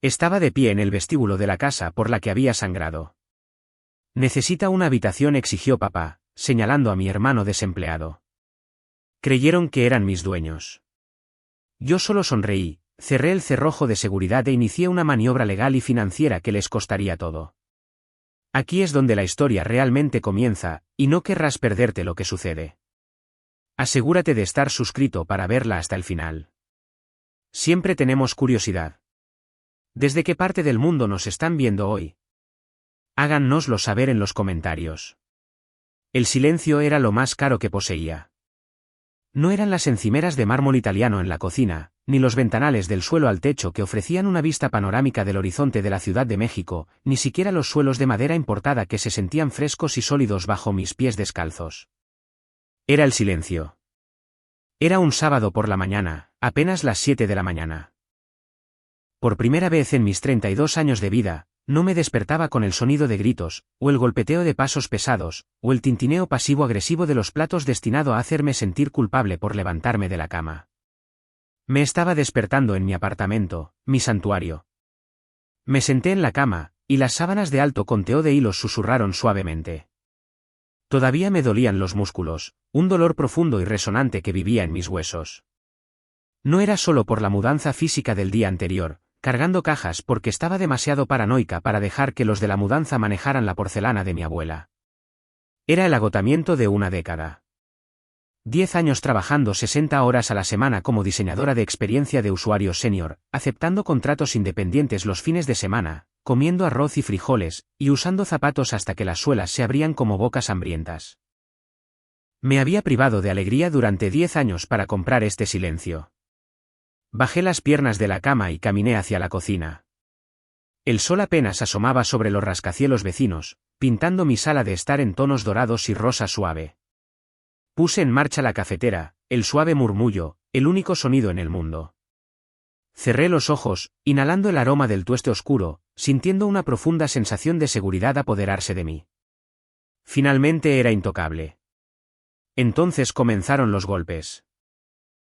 Estaba de pie en el vestíbulo de la casa por la que había sangrado. «Necesita una habitación», exigió papá, señalando a mi hermano desempleado. Creyeron que eran mis dueños. Yo solo sonreí, cerré el cerrojo de seguridad e inicié una maniobra legal y financiera que les costaría todo. Aquí es donde la historia realmente comienza, y no querrás perderte lo que sucede. Asegúrate de estar suscrito para verla hasta el final. Siempre tenemos curiosidad. ¿Desde qué parte del mundo nos están viendo hoy? Háganoslo saber en los comentarios. El silencio era lo más caro que poseía. No eran las encimeras de mármol italiano en la cocina, ni los ventanales del suelo al techo que ofrecían una vista panorámica del horizonte de la Ciudad de México, ni siquiera los suelos de madera importada que se sentían frescos y sólidos bajo mis pies descalzos. Era el silencio. Era un sábado por la mañana, apenas las 7 de la mañana. Por primera vez en mis 32 años de vida, no me despertaba con el sonido de gritos, o el golpeteo de pasos pesados, o el tintineo pasivo-agresivo de los platos destinado a hacerme sentir culpable por levantarme de la cama. Me estaba despertando en mi apartamento, mi santuario. Me senté en la cama, y las sábanas de alto conteo de hilos susurraron suavemente. Todavía me dolían los músculos, un dolor profundo y resonante que vivía en mis huesos. No era solo por la mudanza física del día anterior, cargando cajas porque estaba demasiado paranoica para dejar que los de la mudanza manejaran la porcelana de mi abuela. Era el agotamiento de una década. 10 años trabajando 60 horas a la semana como diseñadora de experiencia de usuario senior, aceptando contratos independientes los fines de semana, comiendo arroz y frijoles, y usando zapatos hasta que las suelas se abrían como bocas hambrientas. Me había privado de alegría durante 10 años para comprar este silencio. Bajé las piernas de la cama y caminé hacia la cocina. El sol apenas asomaba sobre los rascacielos vecinos, pintando mi sala de estar en tonos dorados y rosa suave. Puse en marcha la cafetera, el suave murmullo, el único sonido en el mundo. Cerré los ojos, inhalando el aroma del tueste oscuro, sintiendo una profunda sensación de seguridad apoderarse de mí. Finalmente era intocable. Entonces comenzaron los golpes.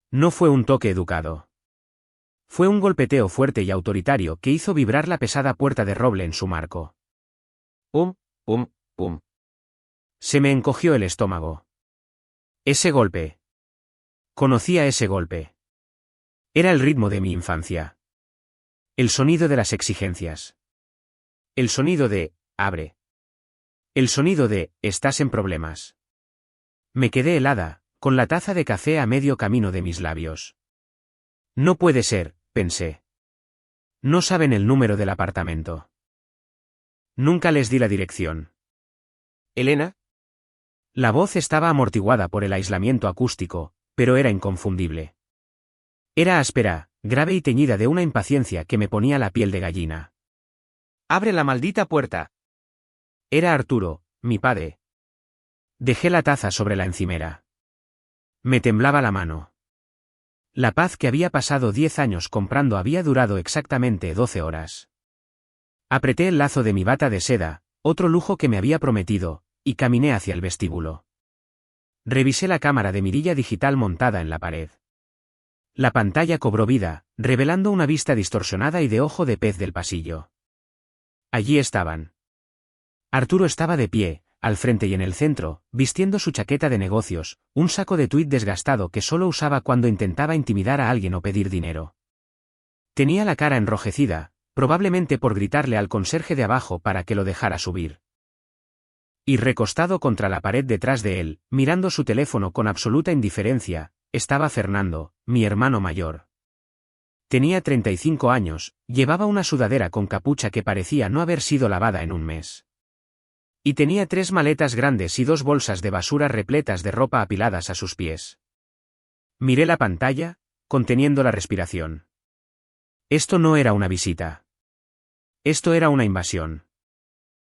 No fue un toque educado. Fue un golpeteo fuerte y autoritario que hizo vibrar la pesada puerta de roble en su marco. ¡Pum, pum, pum! Se me encogió el estómago. Ese golpe. Conocía ese golpe. Era el ritmo de mi infancia. El sonido de las exigencias. El sonido de, abre. El sonido de, estás en problemas. Me quedé helada, con la taza de café a medio camino de mis labios. No puede ser, pensé. No saben el número del apartamento. Nunca les di la dirección. ¿Elena? La voz estaba amortiguada por el aislamiento acústico, pero era inconfundible. Era áspera, grave y teñida de una impaciencia que me ponía la piel de gallina. ¡Abre la maldita puerta! Era Arturo, mi padre. Dejé la taza sobre la encimera. Me temblaba la mano. La paz que había pasado 10 años comprando había durado exactamente 12 horas. Apreté el lazo de mi bata de seda, otro lujo que me había prometido, y caminé hacia el vestíbulo. Revisé la cámara de mirilla digital montada en la pared. La pantalla cobró vida, revelando una vista distorsionada y de ojo de pez del pasillo. Allí estaban. Arturo estaba de pie, al frente y en el centro, vistiendo su chaqueta de negocios, un saco de tuit desgastado que solo usaba cuando intentaba intimidar a alguien o pedir dinero. Tenía la cara enrojecida, probablemente por gritarle al conserje de abajo para que lo dejara subir. Y recostado contra la pared detrás de él, mirando su teléfono con absoluta indiferencia, estaba Fernando, mi hermano mayor. Tenía 35 años, llevaba una sudadera con capucha que parecía no haber sido lavada en un mes. Y tenía 3 maletas grandes y 2 bolsas de basura repletas de ropa apiladas a sus pies. Miré la pantalla, conteniendo la respiración. Esto no era una visita. Esto era una invasión.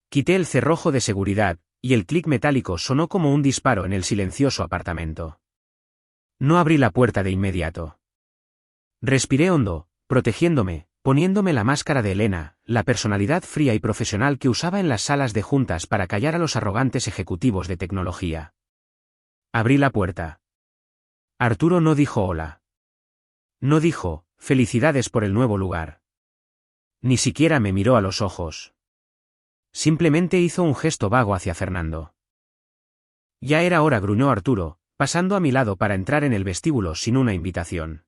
Quité el cerrojo de seguridad, y el clic metálico sonó como un disparo en el silencioso apartamento. No abrí la puerta de inmediato. Respiré hondo, protegiéndome, poniéndome la máscara de Elena, la personalidad fría y profesional que usaba en las salas de juntas para callar a los arrogantes ejecutivos de tecnología. Abrí la puerta. Arturo no dijo hola. No dijo, felicidades por el nuevo lugar. Ni siquiera me miró a los ojos. Simplemente hizo un gesto vago hacia Fernando. Ya era hora, gruñó Arturo, pasando a mi lado para entrar en el vestíbulo sin una invitación.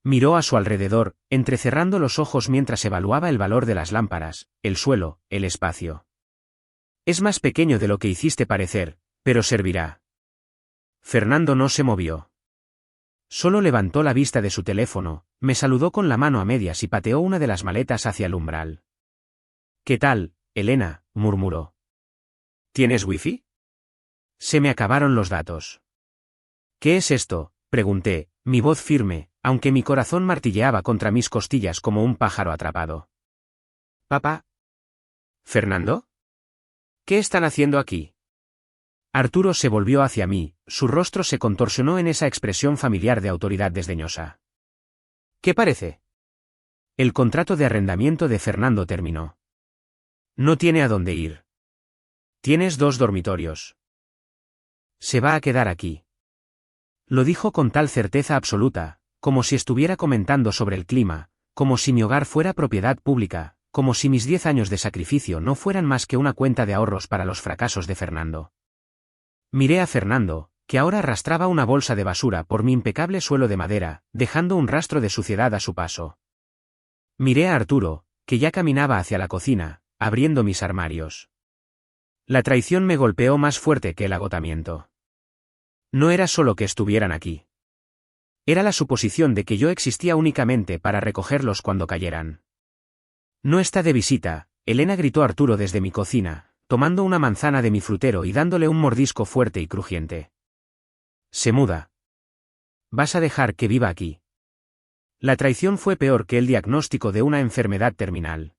Miró a su alrededor, entrecerrando los ojos mientras evaluaba el valor de las lámparas, el suelo, el espacio. Es más pequeño de lo que hiciste parecer, pero servirá. Fernando no se movió. Solo levantó la vista de su teléfono, me saludó con la mano a medias y pateó una de las maletas hacia el umbral. «¿Qué tal, Elena?», murmuró. «¿Tienes wifi?» Se me acabaron los datos. «¿Qué es esto?», pregunté, mi voz firme, aunque mi corazón martilleaba contra mis costillas como un pájaro atrapado. «¿Papá? ¿Fernando? ¿Qué están haciendo aquí?». Arturo se volvió hacia mí, su rostro se contorsionó en esa expresión familiar de autoridad desdeñosa. «¿Qué parece?». El contrato de arrendamiento de Fernando terminó. No tiene a dónde ir. Tienes 2 dormitorios. Se va a quedar aquí. Lo dijo con tal certeza absoluta, como si estuviera comentando sobre el clima, como si mi hogar fuera propiedad pública, como si mis 10 años de sacrificio no fueran más que una cuenta de ahorros para los fracasos de Fernando. Miré a Fernando, que ahora arrastraba una bolsa de basura por mi impecable suelo de madera, dejando un rastro de suciedad a su paso. Miré a Arturo, que ya caminaba hacia la cocina, abriendo mis armarios. La traición me golpeó más fuerte que el agotamiento. No era solo que estuvieran aquí. Era la suposición de que yo existía únicamente para recogerlos cuando cayeran. «No está de visita», Elena gritó Arturo desde mi cocina, tomando una manzana de mi frutero y dándole un mordisco fuerte y crujiente. «Se muda. ¿Vas a dejar que viva aquí?». La traición fue peor que el diagnóstico de una enfermedad terminal.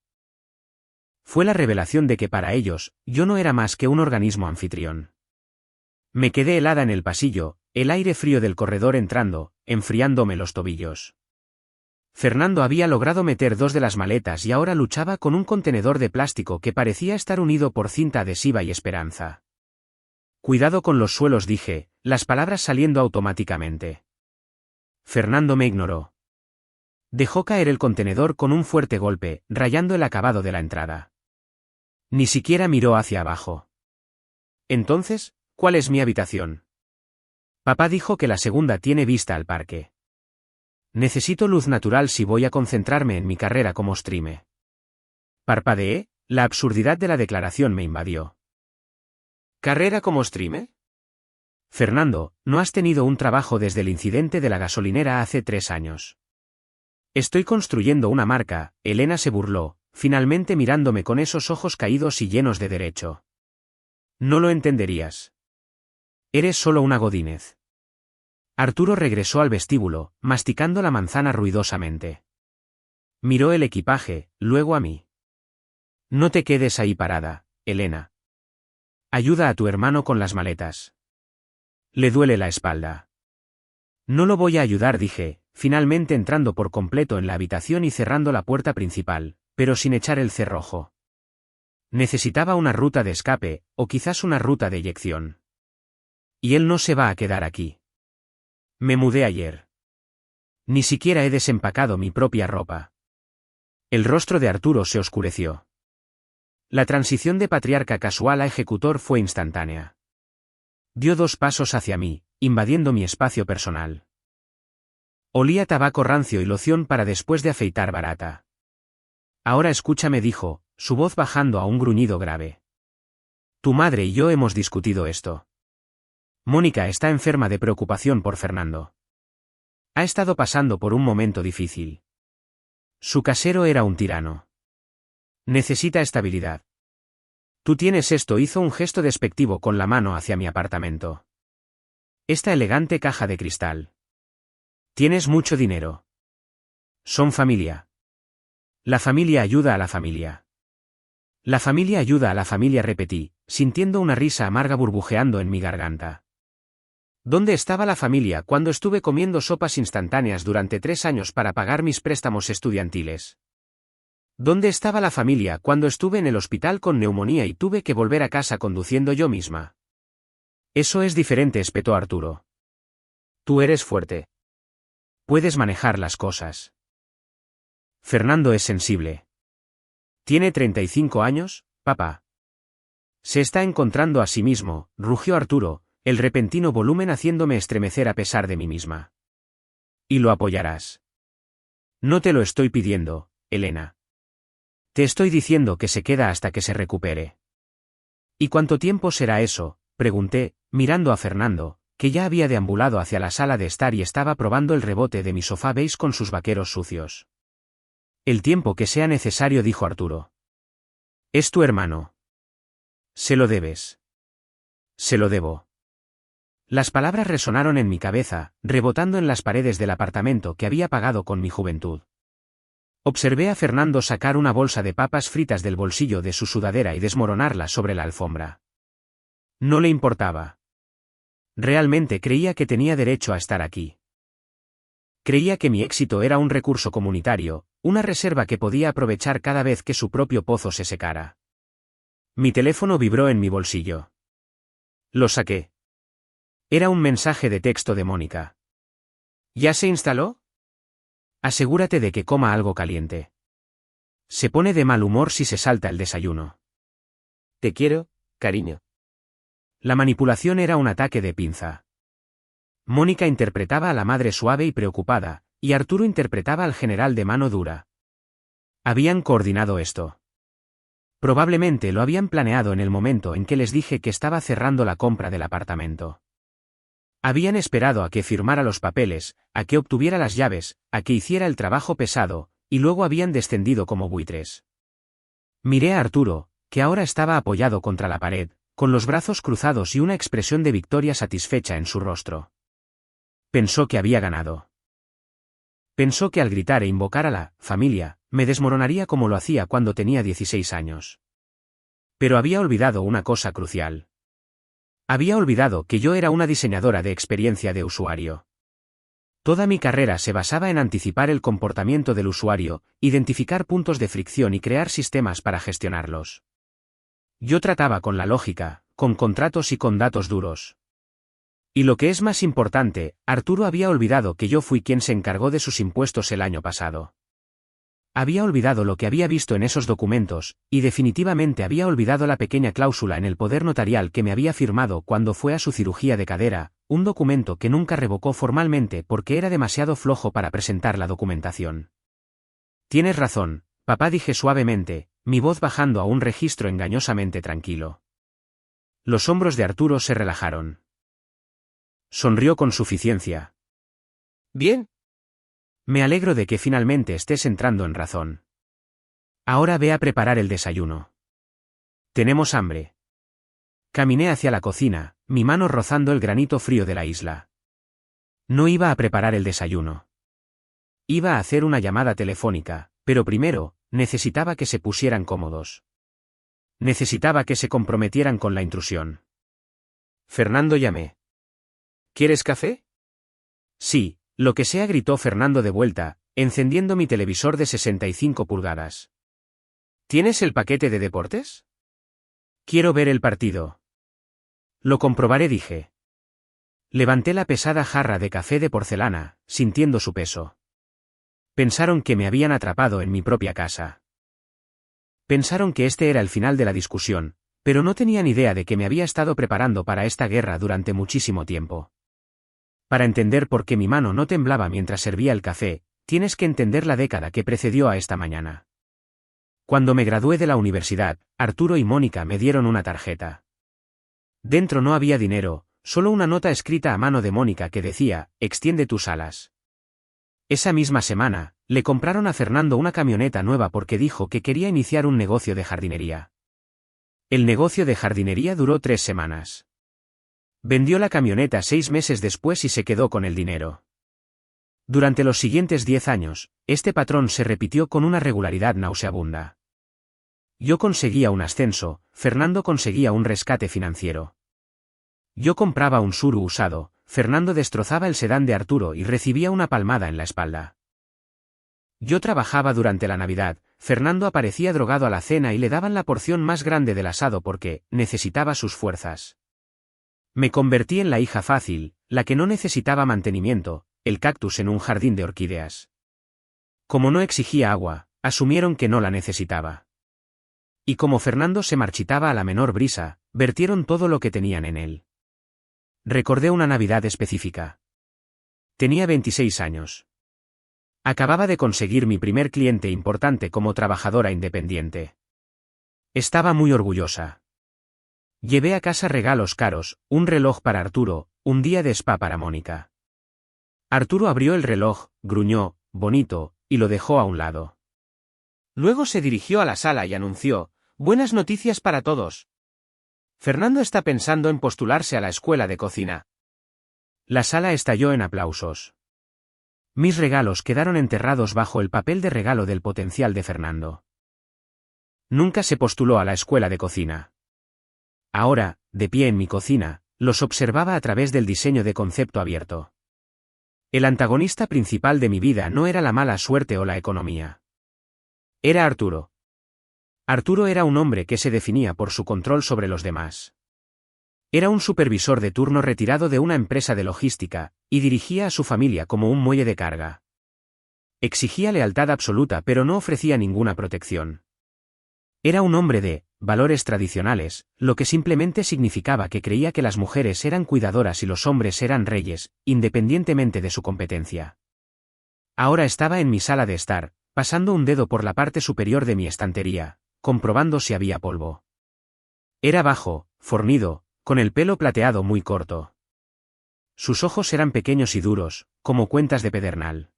Fue la revelación de que para ellos, yo no era más que un organismo anfitrión. Me quedé helada en el pasillo, el aire frío del corredor entrando, enfriándome los tobillos. Fernando había logrado meter 2 de las maletas y ahora luchaba con un contenedor de plástico que parecía estar unido por cinta adhesiva y esperanza. «Cuidado con los suelos», dije, las palabras saliendo automáticamente. Fernando me ignoró. Dejó caer el contenedor con un fuerte golpe, rayando el acabado de la entrada. Ni siquiera miró hacia abajo. «Entonces, ¿cuál es mi habitación?». «Papá dijo que la segunda tiene vista al parque». «Necesito luz natural si voy a concentrarme en mi carrera como streamer». Parpadeé, la absurdidad de la declaración me invadió. «¿Carrera como streamer?». «Fernando, no has tenido un trabajo desde el incidente de la gasolinera hace 3 años». «Estoy construyendo una marca», Elena se burló, finalmente mirándome con esos ojos caídos y llenos de derecho. «No lo entenderías. Eres solo una godínez». Arturo regresó al vestíbulo, masticando la manzana ruidosamente. Miró el equipaje, luego a mí. «No te quedes ahí parada, Elena. Ayuda a tu hermano con las maletas. Le duele la espalda». «No lo voy a ayudar», dije, finalmente entrando por completo en la habitación y cerrando la puerta principal, pero sin echar el cerrojo. Necesitaba una ruta de escape, o quizás una ruta de eyección. Y él no se va a quedar aquí. Me mudé ayer. Ni siquiera he desempacado mi propia ropa. El rostro de Arturo se oscureció. La transición de patriarca casual a ejecutor fue instantánea. Dio 2 pasos hacia mí, invadiendo mi espacio personal. Olía tabaco rancio y loción para después de afeitar barata. «Ahora escúchame», dijo, su voz bajando a un gruñido grave. «Tu madre y yo hemos discutido esto. Mónica está enferma de preocupación por Fernando. Ha estado pasando por un momento difícil. Su casero era un tirano. Necesita estabilidad. Tú tienes esto», hizo un gesto despectivo con la mano hacia mi apartamento. «Esta elegante caja de cristal. Tienes mucho dinero. Son familia. La familia ayuda a la familia. La familia ayuda a la familia», repetí, sintiendo una risa amarga burbujeando en mi garganta. ¿Dónde estaba la familia cuando estuve comiendo sopas instantáneas durante 3 años para pagar mis préstamos estudiantiles? ¿Dónde estaba la familia cuando estuve en el hospital con neumonía y tuve que volver a casa conduciendo yo misma? «Eso es diferente», espetó Arturo. «Tú eres fuerte. Puedes manejar las cosas. Fernando es sensible». Tiene 35 años, papá. Se está encontrando a sí mismo, rugió Arturo, el repentino volumen haciéndome estremecer a pesar de mí misma. ¿Y lo apoyarás? No te lo estoy pidiendo, Elena. Te estoy diciendo que se queda hasta que se recupere. ¿Y cuánto tiempo será eso?, pregunté, mirando a Fernando, que ya había deambulado hacia la sala de estar y estaba probando el rebote de mi sofá beige con sus vaqueros sucios. El tiempo que sea necesario, dijo Arturo. Es tu hermano. Se lo debes. Se lo debo. Las palabras resonaron en mi cabeza, rebotando en las paredes del apartamento que había pagado con mi juventud. Observé a Fernando sacar una bolsa de papas fritas del bolsillo de su sudadera y desmoronarla sobre la alfombra. No le importaba. Realmente creía que tenía derecho a estar aquí. Creía que mi éxito era un recurso comunitario, una reserva que podía aprovechar cada vez que su propio pozo se secara. Mi teléfono vibró en mi bolsillo. Lo saqué. Era un mensaje de texto de Mónica. ¿Ya se instaló? Asegúrate de que coma algo caliente. Se pone de mal humor si se salta el desayuno. Te quiero, cariño. La manipulación era un ataque de pinza. Mónica interpretaba a la madre suave y preocupada, y Arturo interpretaba al general de mano dura. Habían coordinado esto. Probablemente lo habían planeado en el momento en que les dije que estaba cerrando la compra del apartamento. Habían esperado a que firmara los papeles, a que obtuviera las llaves, a que hiciera el trabajo pesado, y luego habían descendido como buitres. Miré a Arturo, que ahora estaba apoyado contra la pared, con los brazos cruzados y una expresión de victoria satisfecha en su rostro. Pensó que había ganado. Pensó que al gritar e invocar a la familia, me desmoronaría como lo hacía cuando tenía 16 años. Pero había olvidado una cosa crucial. Había olvidado que yo era una diseñadora de experiencia de usuario. Toda mi carrera se basaba en anticipar el comportamiento del usuario, identificar puntos de fricción y crear sistemas para gestionarlos. Yo trataba con la lógica, con contratos y con datos duros. Y lo que es más importante, Arturo había olvidado que yo fui quien se encargó de sus impuestos el año pasado. Había olvidado lo que había visto en esos documentos, y definitivamente había olvidado la pequeña cláusula en el poder notarial que me había firmado cuando fue a su cirugía de cadera, un documento que nunca revocó formalmente porque era demasiado flojo para presentar la documentación. Tienes razón, papá, dije suavemente, mi voz bajando a un registro engañosamente tranquilo. Los hombros de Arturo se relajaron. Sonrió con suficiencia. Bien. Me alegro de que finalmente estés entrando en razón. Ahora ve a preparar el desayuno. Tenemos hambre. Caminé hacia la cocina, mi mano rozando el granito frío de la isla. No iba a preparar el desayuno. Iba a hacer una llamada telefónica, pero primero, necesitaba que se pusieran cómodos. Necesitaba que se comprometieran con la intrusión. Fernando, llamé. ¿Quieres café? Sí. Lo que sea, gritó Fernando de vuelta, encendiendo mi televisor de 65 pulgadas. ¿Tienes el paquete de deportes? Quiero ver el partido. Lo comprobaré, dije. Levanté la pesada jarra de café de porcelana, sintiendo su peso. Pensaron que me habían atrapado en mi propia casa. Pensaron que este era el final de la discusión, pero no tenían idea de que me había estado preparando para esta guerra durante muchísimo tiempo. Para entender por qué mi mano no temblaba mientras servía el café, tienes que entender la década que precedió a esta mañana. Cuando me gradué de la universidad, Arturo y Mónica me dieron una tarjeta. Dentro no había dinero, solo una nota escrita a mano de Mónica que decía, extiende tus alas. Esa misma semana, le compraron a Fernando una camioneta nueva porque dijo que quería iniciar un negocio de jardinería. El negocio de jardinería duró 3 semanas. Vendió la camioneta 6 meses después y se quedó con el dinero. Durante los siguientes 10 años, este patrón se repitió con una regularidad nauseabunda. Yo conseguía un ascenso, Fernando conseguía un rescate financiero. Yo compraba un Suru usado, Fernando destrozaba el sedán de Arturo y recibía una palmada en la espalda. Yo trabajaba durante la Navidad, Fernando aparecía drogado a la cena y le daban la porción más grande del asado porque necesitaba sus fuerzas. Me convertí en la hija fácil, la que no necesitaba mantenimiento, el cactus en un jardín de orquídeas. Como no exigía agua, asumieron que no la necesitaba. Y como Fernando se marchitaba a la menor brisa, vertieron todo lo que tenían en él. Recordé una Navidad específica. Tenía 26 años. Acababa de conseguir mi primer cliente importante como trabajadora independiente. Estaba muy orgullosa. Llevé a casa regalos caros, un reloj para Arturo, un día de spa para Mónica. Arturo abrió el reloj, gruñó, bonito, y lo dejó a un lado. Luego se dirigió a la sala y anunció, «Buenas noticias para todos. Fernando está pensando en postularse a la escuela de cocina». La sala estalló en aplausos. Mis regalos quedaron enterrados bajo el papel de regalo del potencial de Fernando. Nunca se postuló a la escuela de cocina. Ahora, de pie en mi cocina, los observaba a través del diseño de concepto abierto. El antagonista principal de mi vida no era la mala suerte o la economía. Era Arturo. Arturo era un hombre que se definía por su control sobre los demás. Era un supervisor de turno retirado de una empresa de logística, y dirigía a su familia como un muelle de carga. Exigía lealtad absoluta pero no ofrecía ninguna protección. Era un hombre de valores tradicionales, lo que simplemente significaba que creía que las mujeres eran cuidadoras y los hombres eran reyes, independientemente de su competencia. Ahora estaba en mi sala de estar, pasando un dedo por la parte superior de mi estantería, comprobando si había polvo. Era bajo, fornido, con el pelo plateado muy corto. Sus ojos eran pequeños y duros, como cuentas de pedernal.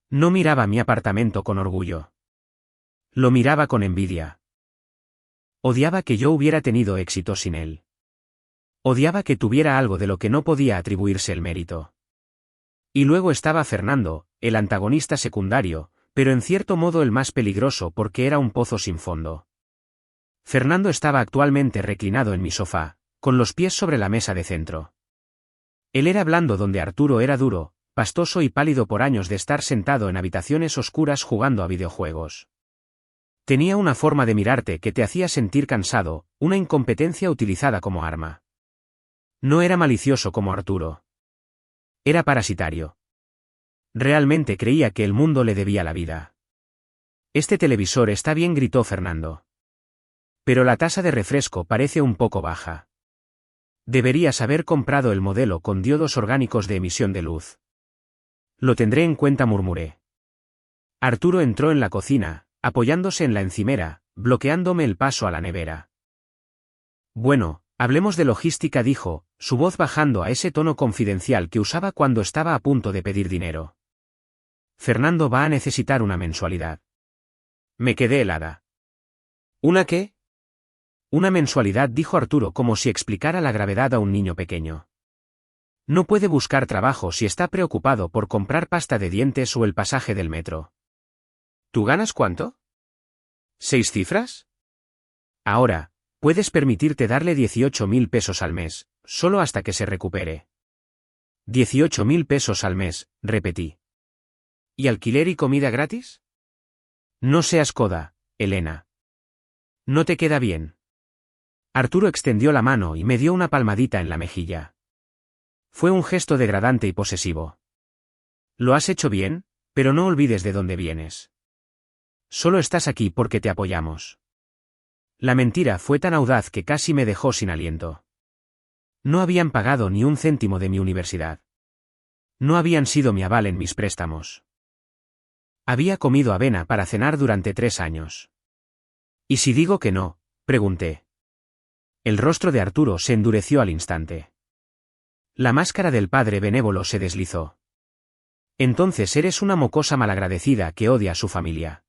No miraba mi apartamento con orgullo. Lo miraba con envidia. Odiaba que yo hubiera tenido éxito sin él. Odiaba que tuviera algo de lo que no podía atribuirse el mérito. Y luego estaba Fernando, el antagonista secundario, pero en cierto modo el más peligroso porque era un pozo sin fondo. Fernando estaba actualmente reclinado en mi sofá, con los pies sobre la mesa de centro. Él era blando donde Arturo era duro, pastoso y pálido por años de estar sentado en habitaciones oscuras jugando a videojuegos. Tenía una forma de mirarte que te hacía sentir cansado, una incompetencia utilizada como arma. No era malicioso como Arturo. Era parasitario. Realmente creía que el mundo le debía la vida. «Este televisor está bien», gritó Fernando. «Pero la tasa de refresco parece un poco baja. Deberías haber comprado el modelo con diodos orgánicos de emisión de luz». «Lo tendré en cuenta», murmuré. Arturo entró en la cocina, apoyándose en la encimera, bloqueándome el paso a la nevera. «Bueno, hablemos de logística», dijo, su voz bajando a ese tono confidencial que usaba cuando estaba a punto de pedir dinero. «Fernando va a necesitar una mensualidad». Me quedé helada. ¿Una qué? Una mensualidad, dijo Arturo como si explicara la gravedad a un niño pequeño. No puede buscar trabajo si está preocupado por comprar pasta de dientes o el pasaje del metro. ¿Tú ganas cuánto? ¿6 cifras? Ahora, puedes permitirte darle 18.000 pesos al mes, solo hasta que se recupere. 18.000 pesos al mes, repetí. ¿Y alquiler y comida gratis? No seas coda, Elena. ¿No te queda bien? Arturo extendió la mano y me dio una palmadita en la mejilla. Fue un gesto degradante y posesivo. Lo has hecho bien, pero no olvides de dónde vienes. Solo estás aquí porque te apoyamos. La mentira fue tan audaz que casi me dejó sin aliento. No habían pagado ni un céntimo de mi universidad. No habían sido mi aval en mis préstamos. Había comido avena para cenar durante 3 años. ¿Y si digo que no? Pregunté. El rostro de Arturo se endureció al instante. La máscara del padre benévolo se deslizó. Entonces eres una mocosa malagradecida que odia a su familia.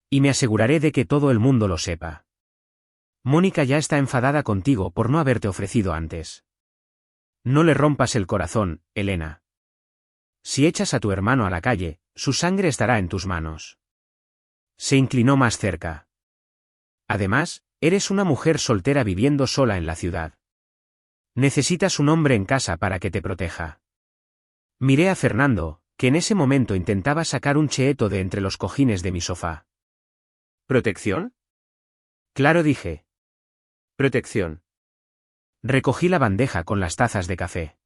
Y me aseguraré de que todo el mundo lo sepa. Mónica ya está enfadada contigo por no haberte ofrecido antes. No le rompas el corazón, Elena. Si echas a tu hermano a la calle, su sangre estará en tus manos. Se inclinó más cerca. Además, eres una mujer soltera viviendo sola en la ciudad. Necesitas un hombre en casa para que te proteja. Miré a Fernando, que en ese momento intentaba sacar un cheeto de entre los cojines de mi sofá. ¿Protección? Claro, dije. Protección. Recogí la bandeja con las tazas de café.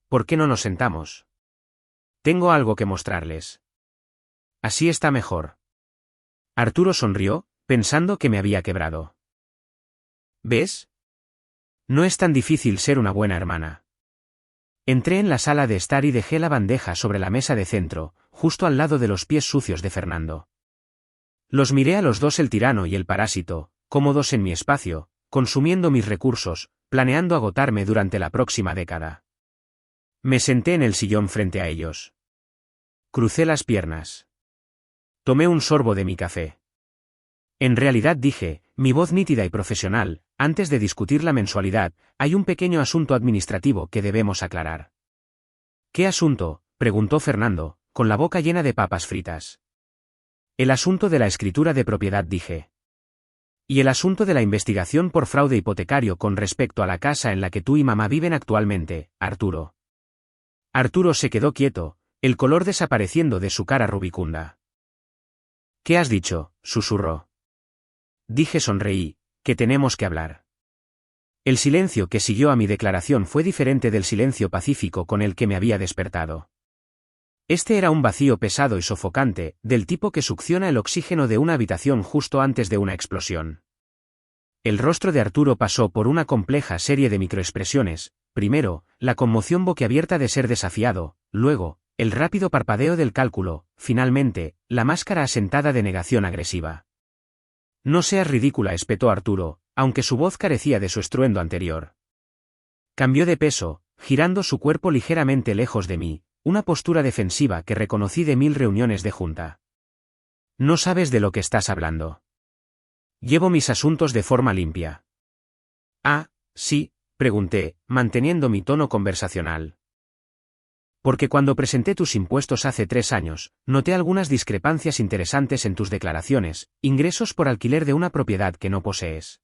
¿Por qué no nos sentamos? Tengo algo que mostrarles. Así está mejor. Arturo sonrió, pensando que me había quebrado. ¿Ves? No es tan difícil ser una buena hermana. Entré en la sala de estar y dejé la bandeja sobre la mesa de centro, justo al lado de los pies sucios de Fernando. Los miré a los dos, el tirano y el parásito, cómodos en mi espacio, consumiendo mis recursos, planeando agotarme durante la próxima década. Me senté en el sillón frente a ellos. Crucé las piernas. Tomé un sorbo de mi café. En realidad, dije, mi voz nítida y profesional, antes de discutir la mensualidad, hay un pequeño asunto administrativo que debemos aclarar. ¿Qué asunto?, preguntó Fernando, con la boca llena de papas fritas. El asunto de la escritura de propiedad, dije. Y el asunto de la investigación por fraude hipotecario con respecto a la casa en la que tú y mamá viven actualmente, Arturo. Arturo se quedó quieto, el color desapareciendo de su cara rubicunda. ¿Qué has dicho?, susurró. Dije, sonreí, que tenemos que hablar. El silencio que siguió a mi declaración fue diferente del silencio pacífico con el que me había despertado. Este era un vacío pesado y sofocante, del tipo que succiona el oxígeno de una habitación justo antes de una explosión. El rostro de Arturo pasó por una compleja serie de microexpresiones, primero, la conmoción boquiabierta de ser desafiado, luego, el rápido parpadeo del cálculo, finalmente, la máscara asentada de negación agresiva. No seas ridícula, espetó Arturo, aunque su voz carecía de su estruendo anterior. Cambió de peso, girando su cuerpo ligeramente lejos de mí, una postura defensiva que reconocí de 1000 reuniones de junta. No sabes de lo que estás hablando. Llevo mis asuntos de forma limpia. Ah, sí, pregunté, manteniendo mi tono conversacional. Porque cuando presenté tus impuestos hace 3 años, noté algunas discrepancias interesantes en tus declaraciones, ingresos por alquiler de una propiedad que no posees.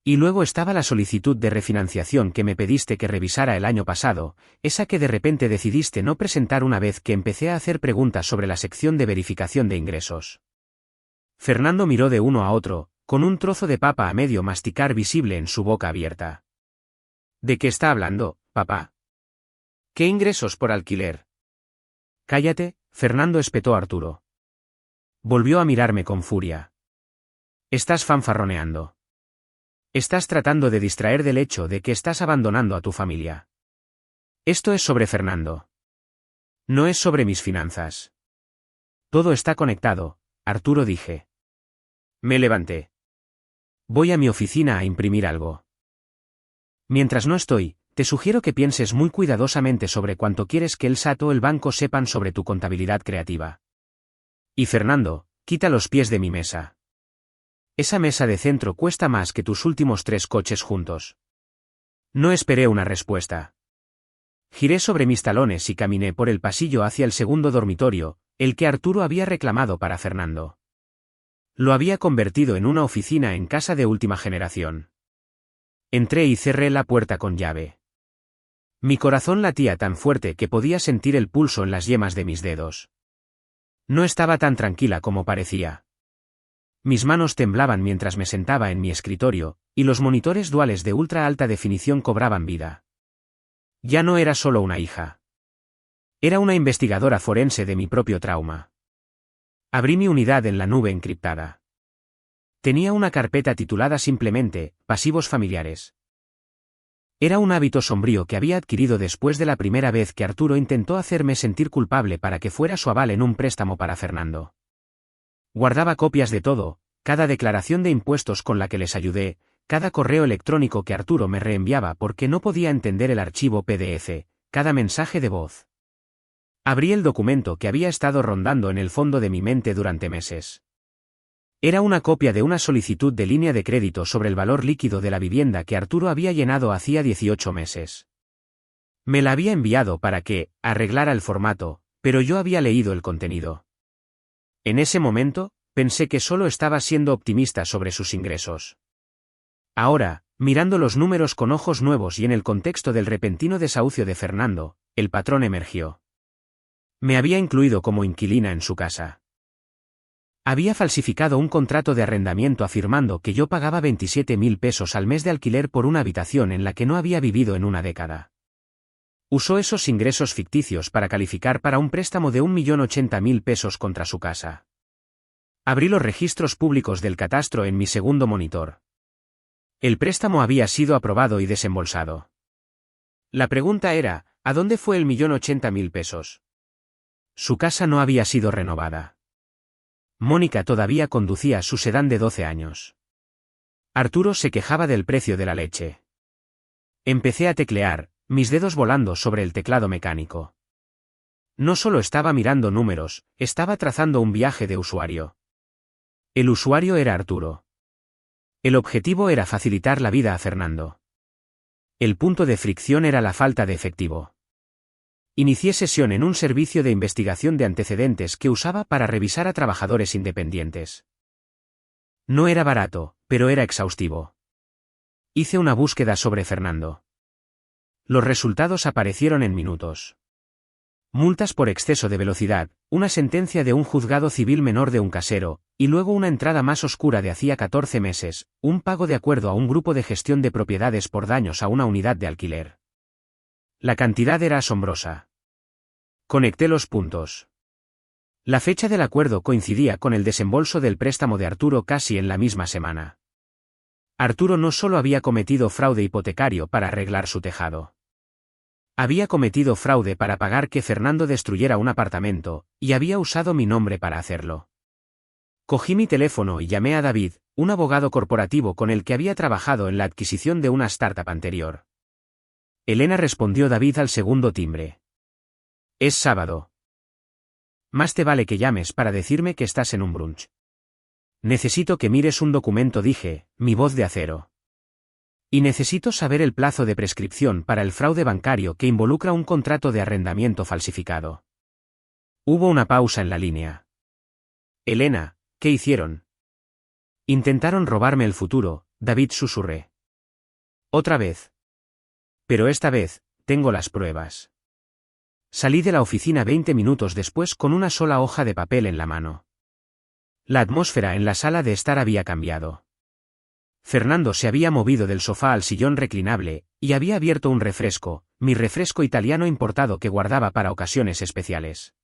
Y luego estaba la solicitud de refinanciación que me pediste que revisara el año pasado, esa que de repente decidiste no presentar una vez que empecé a hacer preguntas sobre la sección de verificación de ingresos. Fernando miró de uno a otro, con un trozo de papa a medio masticar visible en su boca abierta. ¿De qué está hablando, papá? ¿Qué ingresos por alquiler? Cállate, Fernando, espetó Arturo. Volvió a mirarme con furia. Estás fanfarroneando. Estás tratando de distraer del hecho de que estás abandonando a tu familia. Esto es sobre Fernando. No es sobre mis finanzas. Todo está conectado, Arturo, dije. Me levanté. Voy a mi oficina a imprimir algo. Mientras no estoy, te sugiero que pienses muy cuidadosamente sobre cuánto quieres que el SAT o el banco sepan sobre tu contabilidad creativa. Y Fernando, quita los pies de mi mesa. Esa mesa de centro cuesta más que tus últimos 3 coches juntos. No esperé una respuesta. Giré sobre mis talones y caminé por el pasillo hacia el segundo dormitorio, el que Arturo había reclamado para Fernando. Lo había convertido en una oficina en casa de última generación. Entré y cerré la puerta con llave. Mi corazón latía tan fuerte que podía sentir el pulso en las yemas de mis dedos. No estaba tan tranquila como parecía. Mis manos temblaban mientras me sentaba en mi escritorio, y los monitores duales de ultra alta definición cobraban vida. Ya no era solo una hija. Era una investigadora forense de mi propio trauma. Abrí mi unidad en la nube encriptada. Tenía una carpeta titulada simplemente, Pasivos familiares. Era un hábito sombrío que había adquirido después de la primera vez que Arturo intentó hacerme sentir culpable para que fuera su aval en un préstamo para Fernando. Guardaba copias de todo, cada declaración de impuestos con la que les ayudé, cada correo electrónico que Arturo me reenviaba porque no podía entender el archivo PDF, cada mensaje de voz. Abrí el documento que había estado rondando en el fondo de mi mente durante meses. Era una copia de una solicitud de línea de crédito sobre el valor líquido de la vivienda que Arturo había llenado hacía 18 meses. Me la había enviado para que arreglara el formato, pero yo había leído el contenido. En ese momento, pensé que solo estaba siendo optimista sobre sus ingresos. Ahora, mirando los números con ojos nuevos y en el contexto del repentino desahucio de Fernando, el patrón emergió. Me había incluido como inquilina en su casa. Había falsificado un contrato de arrendamiento afirmando que yo pagaba 27.000 pesos al mes de alquiler por una habitación en la que no había vivido en una década. Usó esos ingresos ficticios para calificar para un préstamo de 1.080.000 pesos contra su casa. Abrí los registros públicos del catastro en mi segundo monitor. El préstamo había sido aprobado y desembolsado. La pregunta era, ¿a dónde fue el 1.080.000 pesos? Su casa no había sido renovada. Mónica todavía conducía su sedán de 12 años. Arturo se quejaba del precio de la leche. Empecé a teclear, mis dedos volando sobre el teclado mecánico. No solo estaba mirando números, estaba trazando un viaje de usuario. El usuario era Arturo. El objetivo era facilitar la vida a Fernando. El punto de fricción era la falta de efectivo. Inicié sesión en un servicio de investigación de antecedentes que usaba para revisar a trabajadores independientes. No era barato, pero era exhaustivo. Hice una búsqueda sobre Fernando. Los resultados aparecieron en minutos. Multas por exceso de velocidad, una sentencia de un juzgado civil menor de un casero, y luego una entrada más oscura de hacía 14 meses, un pago de acuerdo a un grupo de gestión de propiedades por daños a una unidad de alquiler. La cantidad era asombrosa. Conecté los puntos. La fecha del acuerdo coincidía con el desembolso del préstamo de Arturo casi en la misma semana. Arturo no solo había cometido fraude hipotecario para arreglar su tejado. Había cometido fraude para pagar que Fernando destruyera un apartamento, y había usado mi nombre para hacerlo. Cogí mi teléfono y llamé a David, un abogado corporativo con el que había trabajado en la adquisición de una startup anterior. Elena, respondió David al segundo timbre. Es sábado. Más te vale que llames para decirme que estás en un brunch. Necesito que mires un documento, dije, mi voz de acero. Y necesito saber el plazo de prescripción para el fraude bancario que involucra un contrato de arrendamiento falsificado. Hubo una pausa en la línea. Elena, ¿qué hicieron? Intentaron robarme el futuro, David, susurré. Otra vez. Pero esta vez, tengo las pruebas. Salí de la oficina 20 minutos después con una sola hoja de papel en la mano. La atmósfera en la sala de estar había cambiado. Fernando se había movido del sofá al sillón reclinable, y había abierto un refresco, mi refresco italiano importado que guardaba para ocasiones especiales.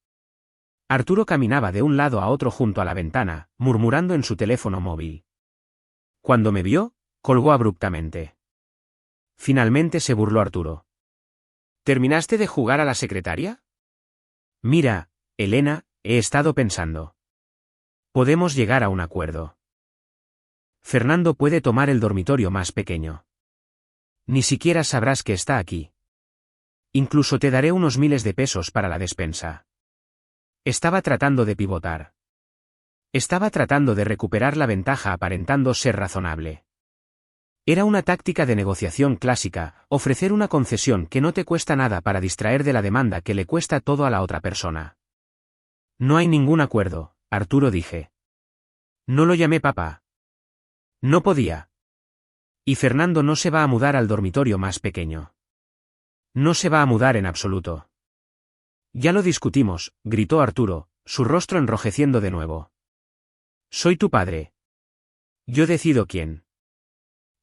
Arturo caminaba de un lado a otro junto a la ventana, murmurando en su teléfono móvil. Cuando me vio, colgó abruptamente. Finalmente se burló Arturo. ¿Terminaste de jugar a la secretaria? Mira, Elena, he estado pensando. Podemos llegar a un acuerdo. Fernando puede tomar el dormitorio más pequeño. Ni siquiera sabrás que está aquí. Incluso te daré unos miles de pesos para la despensa. Estaba tratando de pivotar. Estaba tratando de recuperar la ventaja aparentando ser razonable. Era una táctica de negociación clásica, ofrecer una concesión que no te cuesta nada para distraer de la demanda que le cuesta todo a la otra persona. No hay ningún acuerdo, Arturo, dije. No lo llamé papá. No podía. Y Fernando no se va a mudar al dormitorio más pequeño. No se va a mudar en absoluto. Ya lo discutimos, gritó Arturo, su rostro enrojeciendo de nuevo. Soy tu padre. Yo decido quién.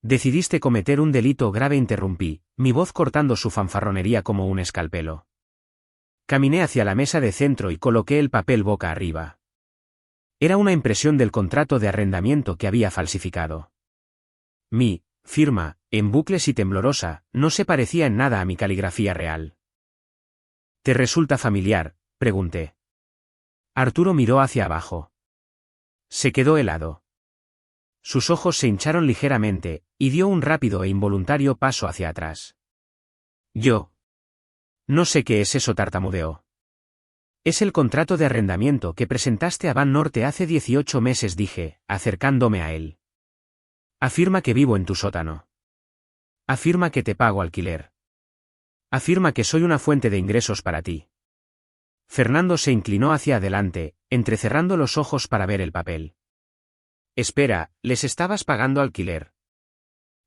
Decidiste cometer un delito grave, interrumpí, mi voz cortando su fanfarronería como un escalpelo. Caminé hacia la mesa de centro y coloqué el papel boca arriba. Era una impresión del contrato de arrendamiento que había falsificado. Mi firma, en bucles y temblorosa, no se parecía en nada a mi caligrafía real. ¿Te resulta familiar?, pregunté. Arturo miró hacia abajo. Se quedó helado. Sus ojos se hincharon ligeramente, y dio un rápido e involuntario paso hacia atrás. Yo. No sé qué es eso, tartamudeó. Es el contrato de arrendamiento que presentaste a Ban Norte hace 18 meses, dije, acercándome a él. Afirma que vivo en tu sótano. Afirma que te pago alquiler. Afirma que soy una fuente de ingresos para ti. Fernando se inclinó hacia adelante, entrecerrando los ojos para ver el papel. Espera, ¿les estabas pagando alquiler?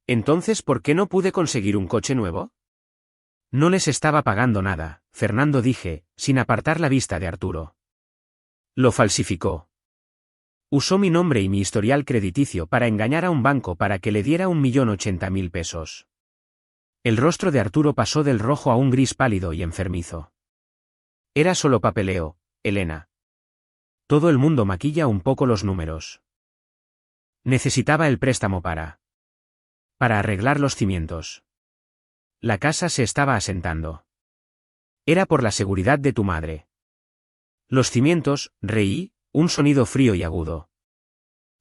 Entonces, ¿por qué no pude conseguir un coche nuevo? No les estaba pagando nada, Fernando, dije, sin apartar la vista de Arturo. Lo falsificó. Usó mi nombre y mi historial crediticio para engañar a un banco para que le diera 1.080.000 pesos. El rostro de Arturo pasó del rojo a un gris pálido y enfermizo. Era solo papeleo, Elena. Todo el mundo maquilla un poco los números. Necesitaba el préstamo para arreglar los cimientos. La casa se estaba asentando. Era por la seguridad de tu madre. Los cimientos, reí, un sonido frío y agudo.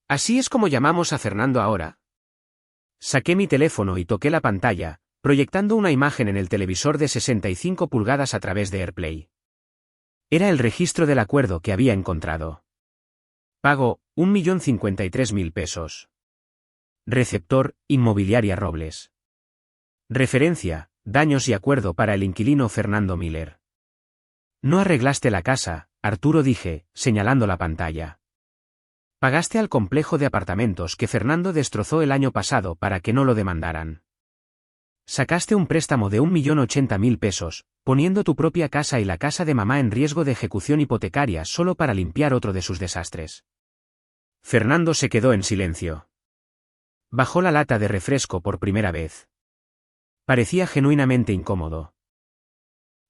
¿Así es como llamamos a Fernando ahora? Saqué mi teléfono y toqué la pantalla, proyectando una imagen en el televisor de 65 pulgadas a través de AirPlay. Era el registro del acuerdo que había encontrado. Pago, 1.053.000 pesos. Receptor, Inmobiliaria Robles. Referencia, daños y acuerdo para el inquilino Fernando Miller. No arreglaste la casa, Arturo, dije, señalando la pantalla. Pagaste al complejo de apartamentos que Fernando destrozó el año pasado para que no lo demandaran. Sacaste un préstamo de 1.080.000 pesos, poniendo tu propia casa y la casa de mamá en riesgo de ejecución hipotecaria solo para limpiar otro de sus desastres. Fernando se quedó en silencio. Bajó la lata de refresco por primera vez. Parecía genuinamente incómodo.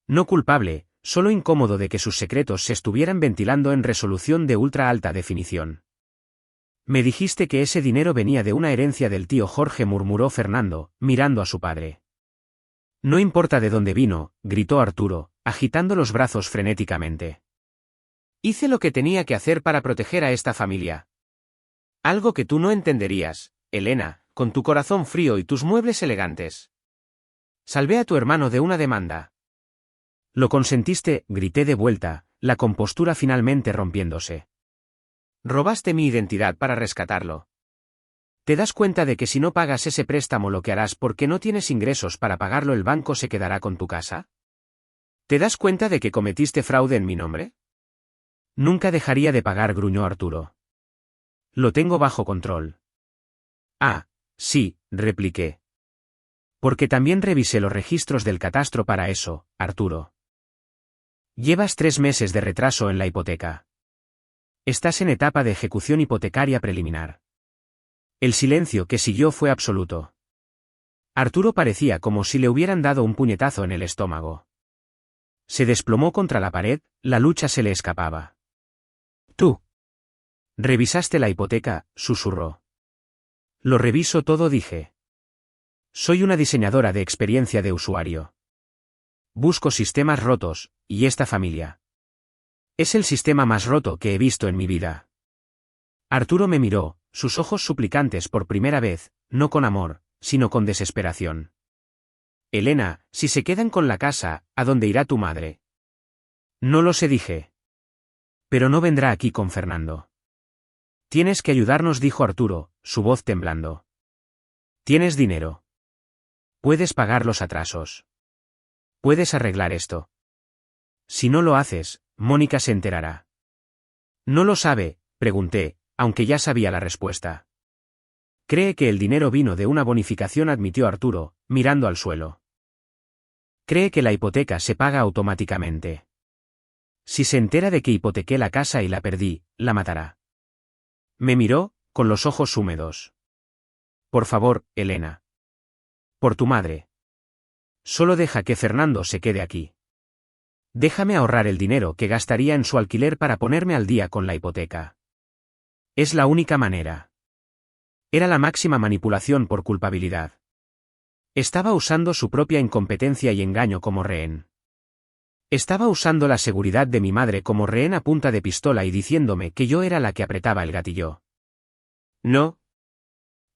No culpable, solo incómodo de que sus secretos se estuvieran ventilando en resolución de ultra alta definición. Me dijiste que ese dinero venía de una herencia del tío Jorge, murmuró Fernando, mirando a su padre. No importa de dónde vino, gritó Arturo, agitando los brazos frenéticamente. Hice lo que tenía que hacer para proteger a esta familia. Algo que tú no entenderías, Elena, con tu corazón frío y tus muebles elegantes. Salvé a tu hermano de una demanda. Lo consentiste, grité de vuelta, la compostura finalmente rompiéndose. Robaste mi identidad para rescatarlo. ¿Te das cuenta de que si no pagas ese préstamo lo que harás porque no tienes ingresos para pagarlo, el banco se quedará con tu casa? ¿Te das cuenta de que cometiste fraude en mi nombre? Nunca dejaría de pagar, gruñó Arturo. Lo tengo bajo control. Ah, sí, repliqué. Porque también revisé los registros del catastro para eso, Arturo. Llevas 3 meses de retraso en la hipoteca. Estás en etapa de ejecución hipotecaria preliminar. El silencio que siguió fue absoluto. Arturo parecía como si le hubieran dado un puñetazo en el estómago. Se desplomó contra la pared, la lucha se le escapaba. Tú. Revisaste la hipoteca, susurró. Lo reviso todo, dije. Soy una diseñadora de experiencia de usuario. Busco sistemas rotos, y esta familia. Es el sistema más roto que he visto en mi vida. Arturo me miró, sus ojos suplicantes por primera vez, no con amor, sino con desesperación. Elena, si se quedan con la casa, ¿a dónde irá tu madre? No lo sé, dije. Pero no vendrá aquí con Fernando. Tienes que ayudarnos, dijo Arturo, su voz temblando. Tienes dinero. Puedes pagar los atrasos. Puedes arreglar esto. Si no lo haces, Mónica se enterará. ¿No lo sabe?, pregunté, aunque ya sabía la respuesta. Cree que el dinero vino de una bonificación, admitió Arturo, mirando al suelo. Cree que la hipoteca se paga automáticamente. Si se entera de que hipotequé la casa y la perdí, la matará. Me miró, con los ojos húmedos. Por favor, Elena. Por tu madre. Solo deja que Fernando se quede aquí. Déjame ahorrar el dinero que gastaría en su alquiler para ponerme al día con la hipoteca. Es la única manera. Era la máxima manipulación por culpabilidad. Estaba usando su propia incompetencia y engaño como rehén. Estaba usando la seguridad de mi madre como rehén a punta de pistola y diciéndome que yo era la que apretaba el gatillo. No.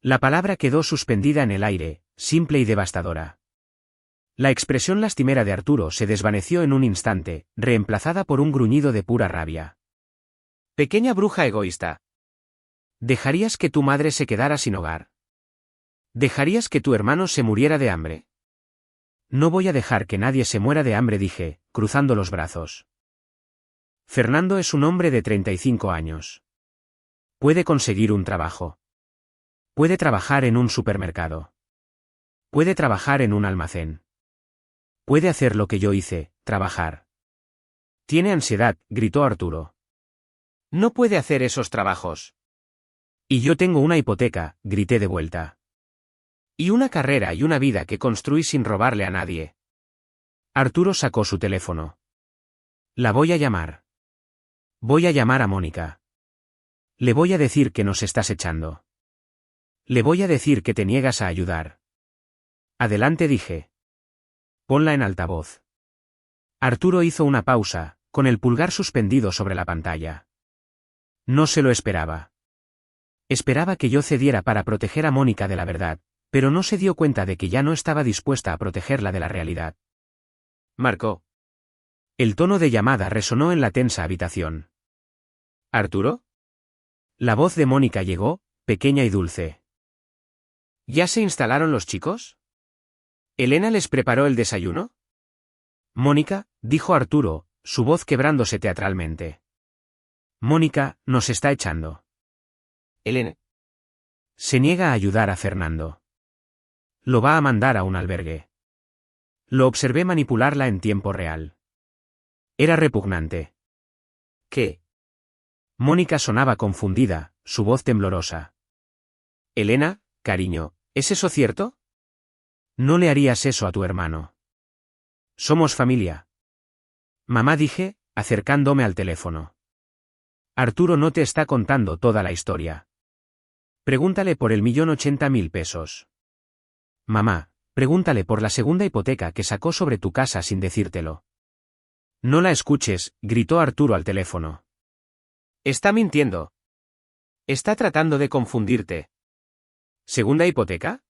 La palabra quedó suspendida en el aire, simple y devastadora. La expresión lastimera de Arturo se desvaneció en un instante, reemplazada por un gruñido de pura rabia. Pequeña bruja egoísta. ¿Dejarías que tu madre se quedara sin hogar? ¿Dejarías que tu hermano se muriera de hambre? No voy a dejar que nadie se muera de hambre, dije, cruzando los brazos. Fernando es un hombre de 35 años. Puede conseguir un trabajo. Puede trabajar en un supermercado. Puede trabajar en un almacén. Puede hacer lo que yo hice, trabajar. Tiene ansiedad, gritó Arturo. No puede hacer esos trabajos. Y yo tengo una hipoteca, grité de vuelta. Y una carrera y una vida que construí sin robarle a nadie. Arturo sacó su teléfono. La voy a llamar. Voy a llamar a Mónica. Le voy a decir que nos estás echando. Le voy a decir que te niegas a ayudar. Adelante, dije. Ponla en altavoz. Arturo hizo una pausa, con el pulgar suspendido sobre la pantalla. No se lo esperaba. Esperaba que yo cediera para proteger a Mónica de la verdad, pero no se dio cuenta de que ya no estaba dispuesta a protegerla de la realidad. Marcó. El tono de llamada resonó en la tensa habitación. ¿Arturo? La voz de Mónica llegó, pequeña y dulce. ¿Ya se instalaron los chicos? ¿Elena les preparó el desayuno? Mónica, dijo Arturo, su voz quebrándose teatralmente. Mónica, nos está echando. Elena. Se niega a ayudar a Fernando. Lo va a mandar a un albergue. Lo observé manipularla en tiempo real. Era repugnante. ¿Qué? Mónica sonaba confundida, su voz temblorosa. Elena, cariño, ¿es eso cierto? No le harías eso a tu hermano. Somos familia. Mamá, dije, acercándome al teléfono. Arturo no te está contando toda la historia. Pregúntale por el 1.080.000 pesos. Mamá, pregúntale por la segunda hipoteca que sacó sobre tu casa sin decírtelo. No la escuches, gritó Arturo al teléfono. Está mintiendo. Está tratando de confundirte. ¿Segunda hipoteca?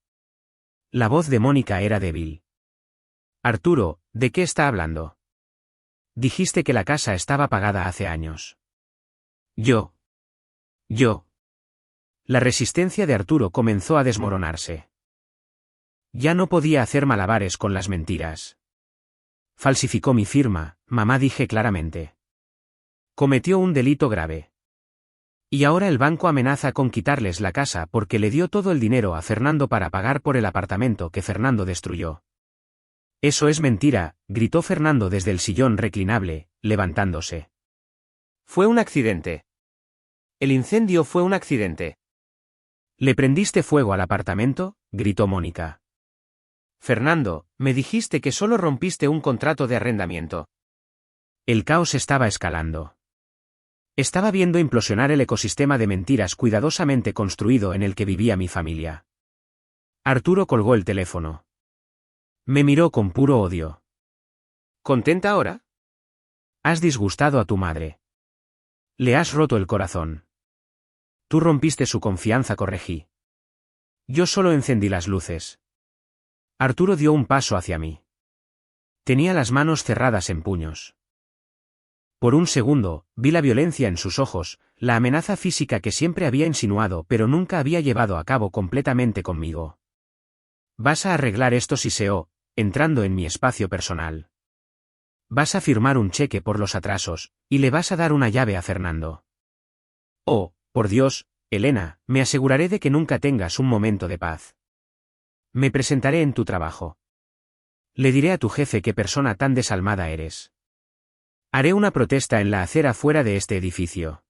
La voz de Mónica era débil. Arturo, ¿de qué está hablando? Dijiste que la casa estaba pagada hace años. Yo. La resistencia de Arturo comenzó a desmoronarse. Ya no podía hacer malabares con las mentiras. Falsificó mi firma, mamá, dije claramente. Cometió un delito grave. Y ahora el banco amenaza con quitarles la casa porque le dio todo el dinero a Fernando para pagar por el apartamento que Fernando destruyó. Eso es mentira, gritó Fernando desde el sillón reclinable, levantándose. Fue un accidente. El incendio fue un accidente. ¿Le prendiste fuego al apartamento?, gritó Mónica. Fernando, me dijiste que solo rompiste un contrato de arrendamiento. El caos estaba escalando. Estaba viendo implosionar el ecosistema de mentiras cuidadosamente construido en el que vivía mi familia. Arturo colgó el teléfono. Me miró con puro odio. ¿Contenta ahora? Has disgustado a tu madre. Le has roto el corazón. Tú rompiste su confianza, corregí. Yo solo encendí las luces. Arturo dio un paso hacia mí. Tenía las manos cerradas en puños. Por un segundo, vi la violencia en sus ojos, la amenaza física que siempre había insinuado pero nunca había llevado a cabo completamente conmigo. Vas a arreglar esto, siseó, entrando en mi espacio personal. Vas a firmar un cheque por los atrasos, y le vas a dar una llave a Fernando. Oh, por Dios, Elena, me aseguraré de que nunca tengas un momento de paz. Me presentaré en tu trabajo. Le diré a tu jefe qué persona tan desalmada eres. Haré una protesta en la acera fuera de este edificio.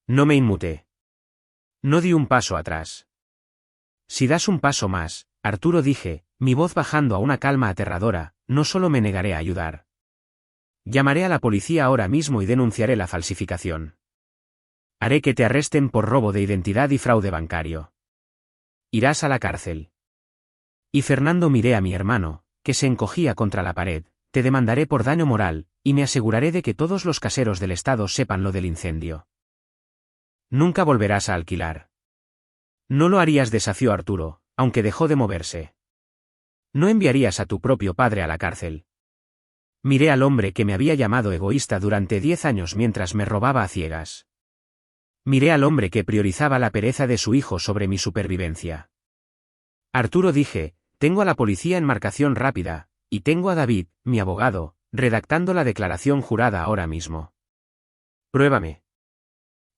No me inmuté. No di un paso atrás. Si das un paso más, Arturo, dije, mi voz bajando a una calma aterradora, no solo me negaré a ayudar. Llamaré a la policía ahora mismo y denunciaré la falsificación. Haré que te arresten por robo de identidad y fraude bancario. Irás a la cárcel. Y Fernando, miré a mi hermano, que se encogía contra la pared, te demandaré por daño moral, y me aseguraré de que todos los caseros del estado sepan lo del incendio. Nunca volverás a alquilar. No lo harías, desafió Arturo, aunque dejó de moverse. No enviarías a tu propio padre a la cárcel. Miré al hombre que me había llamado egoísta durante 10 años mientras me robaba a ciegas. Miré al hombre que priorizaba la pereza de su hijo sobre mi supervivencia. Arturo, dije, tengo a la policía en marcación rápida, y tengo a David, mi abogado, redactando la declaración jurada ahora mismo. Pruébame.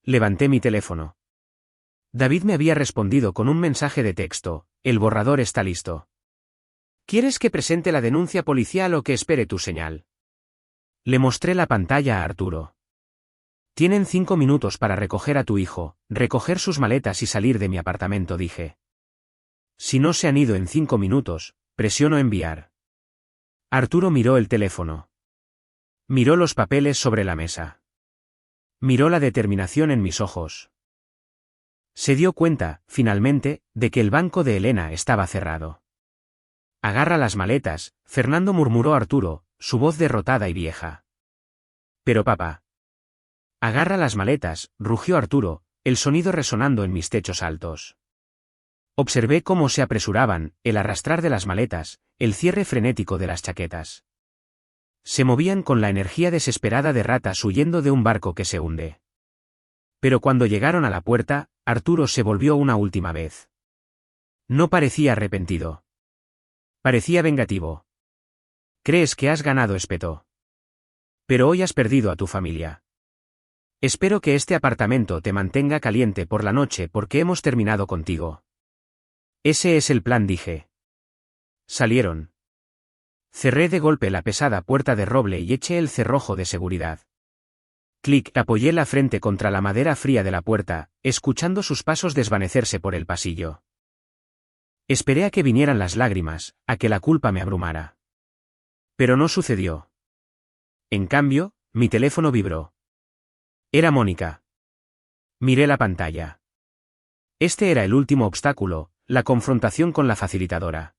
Levanté mi teléfono. David me había respondido con un mensaje de texto, el borrador está listo. ¿Quieres que presente la denuncia policial o que espere tu señal? Le mostré la pantalla a Arturo. Tienen 5 minutos para recoger a tu hijo, recoger sus maletas y salir de mi apartamento, dije. Si no se han ido en 5 minutos, presiono enviar. Arturo miró el teléfono. Miró los papeles sobre la mesa. Miró la determinación en mis ojos. Se dio cuenta, finalmente, de que el banco de Elena estaba cerrado. Agarra las maletas, Fernando, murmuró Arturo, su voz derrotada y vieja. Pero papá. Agarra las maletas, rugió Arturo, el sonido resonando en mis techos altos. Observé cómo se apresuraban, el arrastrar de las maletas, el cierre frenético de las chaquetas. Se movían con la energía desesperada de ratas huyendo de un barco que se hunde. Pero cuando llegaron a la puerta, Arturo se volvió una última vez. No parecía arrepentido. Parecía vengativo. «¿Crees que has ganado?», espetó. «Pero hoy has perdido a tu familia. Espero que este apartamento te mantenga caliente por la noche porque hemos terminado contigo». «Ese es el plan», dije. Salieron. Cerré de golpe la pesada puerta de roble y eché el cerrojo de seguridad. Clic, apoyé la frente contra la madera fría de la puerta, escuchando sus pasos desvanecerse por el pasillo. Esperé a que vinieran las lágrimas, a que la culpa me abrumara. Pero no sucedió. En cambio, mi teléfono vibró. Era Mónica. Miré la pantalla. Este era el último obstáculo, la confrontación con la facilitadora.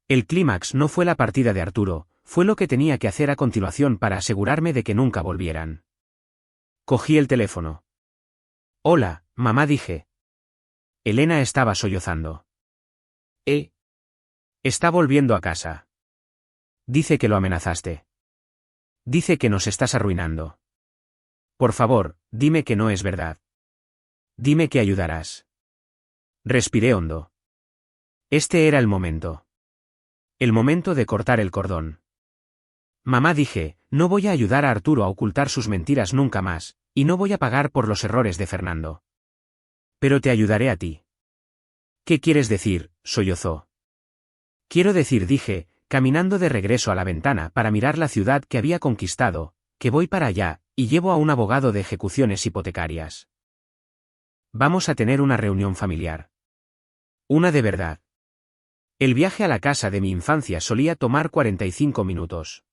El clímax no fue la partida de Arturo, fue lo que tenía que hacer a continuación para asegurarme de que nunca volvieran. Cogí el teléfono. «Hola, mamá», dije. Elena estaba sollozando. Está volviendo a casa. Dice que lo amenazaste. Dice que nos estás arruinando. Por favor, dime que no es verdad. Dime que ayudarás. Respiré hondo. Este era el momento. El momento de cortar el cordón. Mamá, dije, no voy a ayudar a Arturo a ocultar sus mentiras nunca más, y no voy a pagar por los errores de Fernando. Pero te ayudaré a ti. ¿Qué quieres decir?, sollozó. Quiero decir, dije, caminando de regreso a la ventana para mirar la ciudad que había conquistado, que voy para allá, y llevo a un abogado de ejecuciones hipotecarias. Vamos a tener una reunión familiar. Una de verdad. El viaje a la casa de mi infancia solía tomar 45 minutos.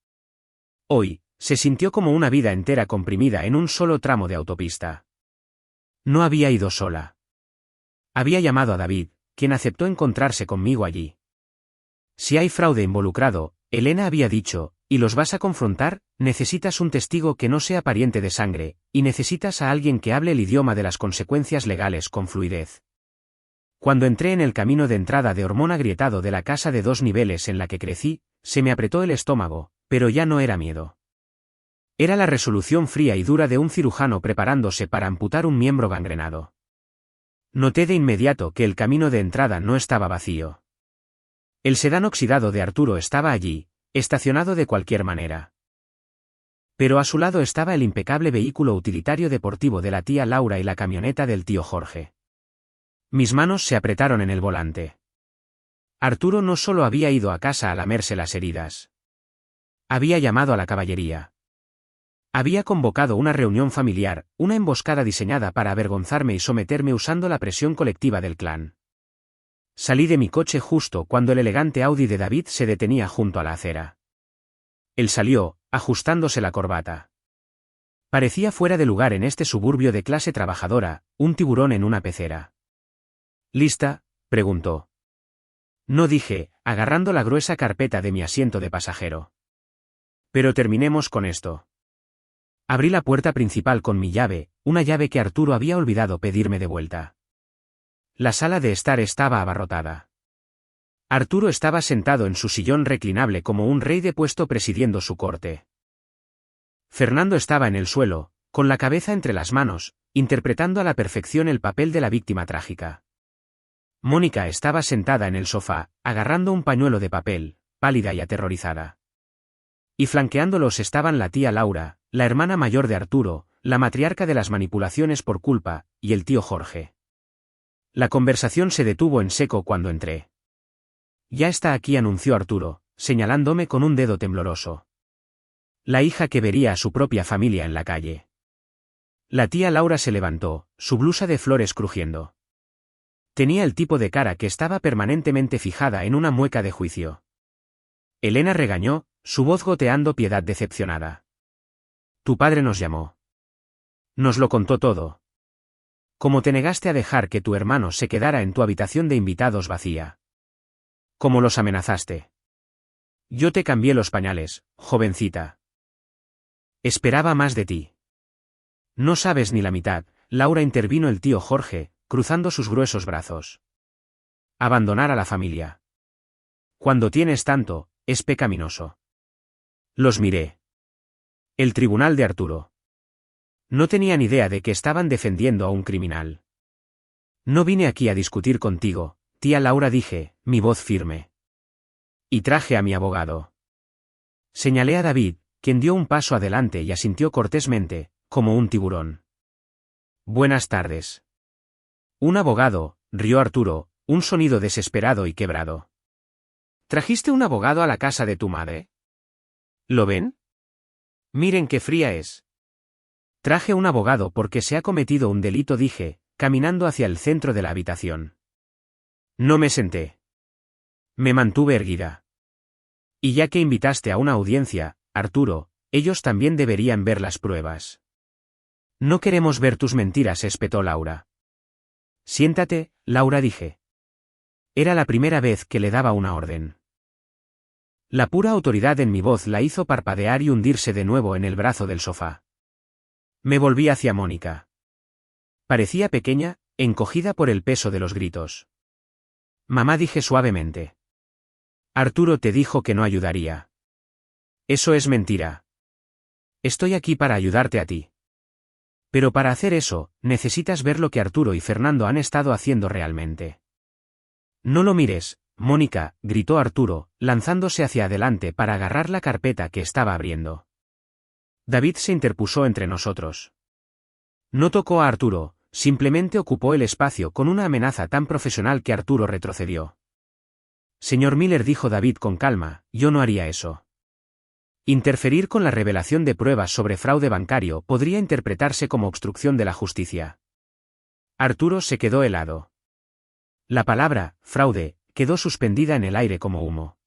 Hoy, se sintió como una vida entera comprimida en un solo tramo de autopista. No había ido sola. Había llamado a David, quien aceptó encontrarse conmigo allí. Si hay fraude involucrado, Elena había dicho, y los vas a confrontar, necesitas un testigo que no sea pariente de sangre, y necesitas a alguien que hable el idioma de las consecuencias legales con fluidez. Cuando entré en el camino de entrada de hormón agrietado de la casa de 2 niveles en la que crecí, se me apretó el estómago, pero ya no era miedo. Era la resolución fría y dura de un cirujano preparándose para amputar un miembro gangrenado. Noté de inmediato que el camino de entrada no estaba vacío. El sedán oxidado de Arturo estaba allí, estacionado de cualquier manera. Pero a su lado estaba el impecable vehículo utilitario deportivo de la tía Laura y la camioneta del tío Jorge. Mis manos se apretaron en el volante. Arturo no solo había ido a casa a lamerse las heridas. Había llamado a la caballería. Había convocado una reunión familiar, una emboscada diseñada para avergonzarme y someterme usando la presión colectiva del clan. Salí de mi coche justo cuando el elegante Audi de David se detenía junto a la acera. Él salió, ajustándose la corbata. Parecía fuera de lugar en este suburbio de clase trabajadora, un tiburón en una pecera. ¿Lista?, preguntó. No, dije, agarrando la gruesa carpeta de mi asiento de pasajero. Pero terminemos con esto. Abrí la puerta principal con mi llave, una llave que Arturo había olvidado pedirme de vuelta. La sala de estar estaba abarrotada. Arturo estaba sentado en su sillón reclinable como un rey de puesto presidiendo su corte. Fernando estaba en el suelo, con la cabeza entre las manos, interpretando a la perfección el papel de la víctima trágica. Mónica estaba sentada en el sofá, agarrando un pañuelo de papel, pálida y aterrorizada. Y flanqueándolos estaban la tía Laura, la hermana mayor de Arturo, la matriarca de las manipulaciones por culpa, y el tío Jorge. La conversación se detuvo en seco cuando entré. Ya está aquí, anunció Arturo, señalándome con un dedo tembloroso. La hija que vería a su propia familia en la calle. La tía Laura se levantó, su blusa de flores crujiendo. Tenía el tipo de cara que estaba permanentemente fijada en una mueca de juicio. Elena regañó, su voz goteando piedad decepcionada. Tu padre nos llamó. Nos lo contó todo. Cómo te negaste a dejar que tu hermano se quedara en tu habitación de invitados vacía. Cómo los amenazaste. Yo te cambié los pañales, jovencita. Esperaba más de ti. No sabes ni la mitad, Laura, intervino el tío Jorge, cruzando sus gruesos brazos. Abandonar a la familia. Cuando tienes tanto, es pecaminoso. Los miré. El tribunal de Arturo. No tenía ni idea de que estaban defendiendo a un criminal. No vine aquí a discutir contigo, tía Laura, dije, mi voz firme. Y traje a mi abogado. Señalé a David, quien dio un paso adelante y asintió cortésmente, como un tiburón. Buenas tardes. Un abogado, rió Arturo, un sonido desesperado y quebrado. ¿Trajiste un abogado a la casa de tu madre? ¿Lo ven? Miren qué fría es. Traje un abogado porque se ha cometido un delito, dije, caminando hacia el centro de la habitación. No me senté. Me mantuve erguida. Y ya que invitaste a una audiencia, Arturo, ellos también deberían ver las pruebas. No queremos ver tus mentiras, espetó Laura. Siéntate, Laura, dije. Era la primera vez que le daba una orden. La pura autoridad en mi voz la hizo parpadear y hundirse de nuevo en el brazo del sofá. Me volví hacia Mónica. Parecía pequeña, encogida por el peso de los gritos. Mamá, dije suavemente. Arturo te dijo que no ayudaría. Eso es mentira. Estoy aquí para ayudarte a ti. Pero para hacer eso, necesitas ver lo que Arturo y Fernando han estado haciendo realmente. No lo mires, Mónica, gritó Arturo, lanzándose hacia adelante para agarrar la carpeta que estaba abriendo. David se interpuso entre nosotros. No tocó a Arturo, simplemente ocupó el espacio con una amenaza tan profesional que Arturo retrocedió. Señor Miller, dijo David con calma, yo no haría eso. Interferir con la revelación de pruebas sobre fraude bancario podría interpretarse como obstrucción de la justicia. Arturo se quedó helado. La palabra, fraude, quedó suspendida en el aire como humo.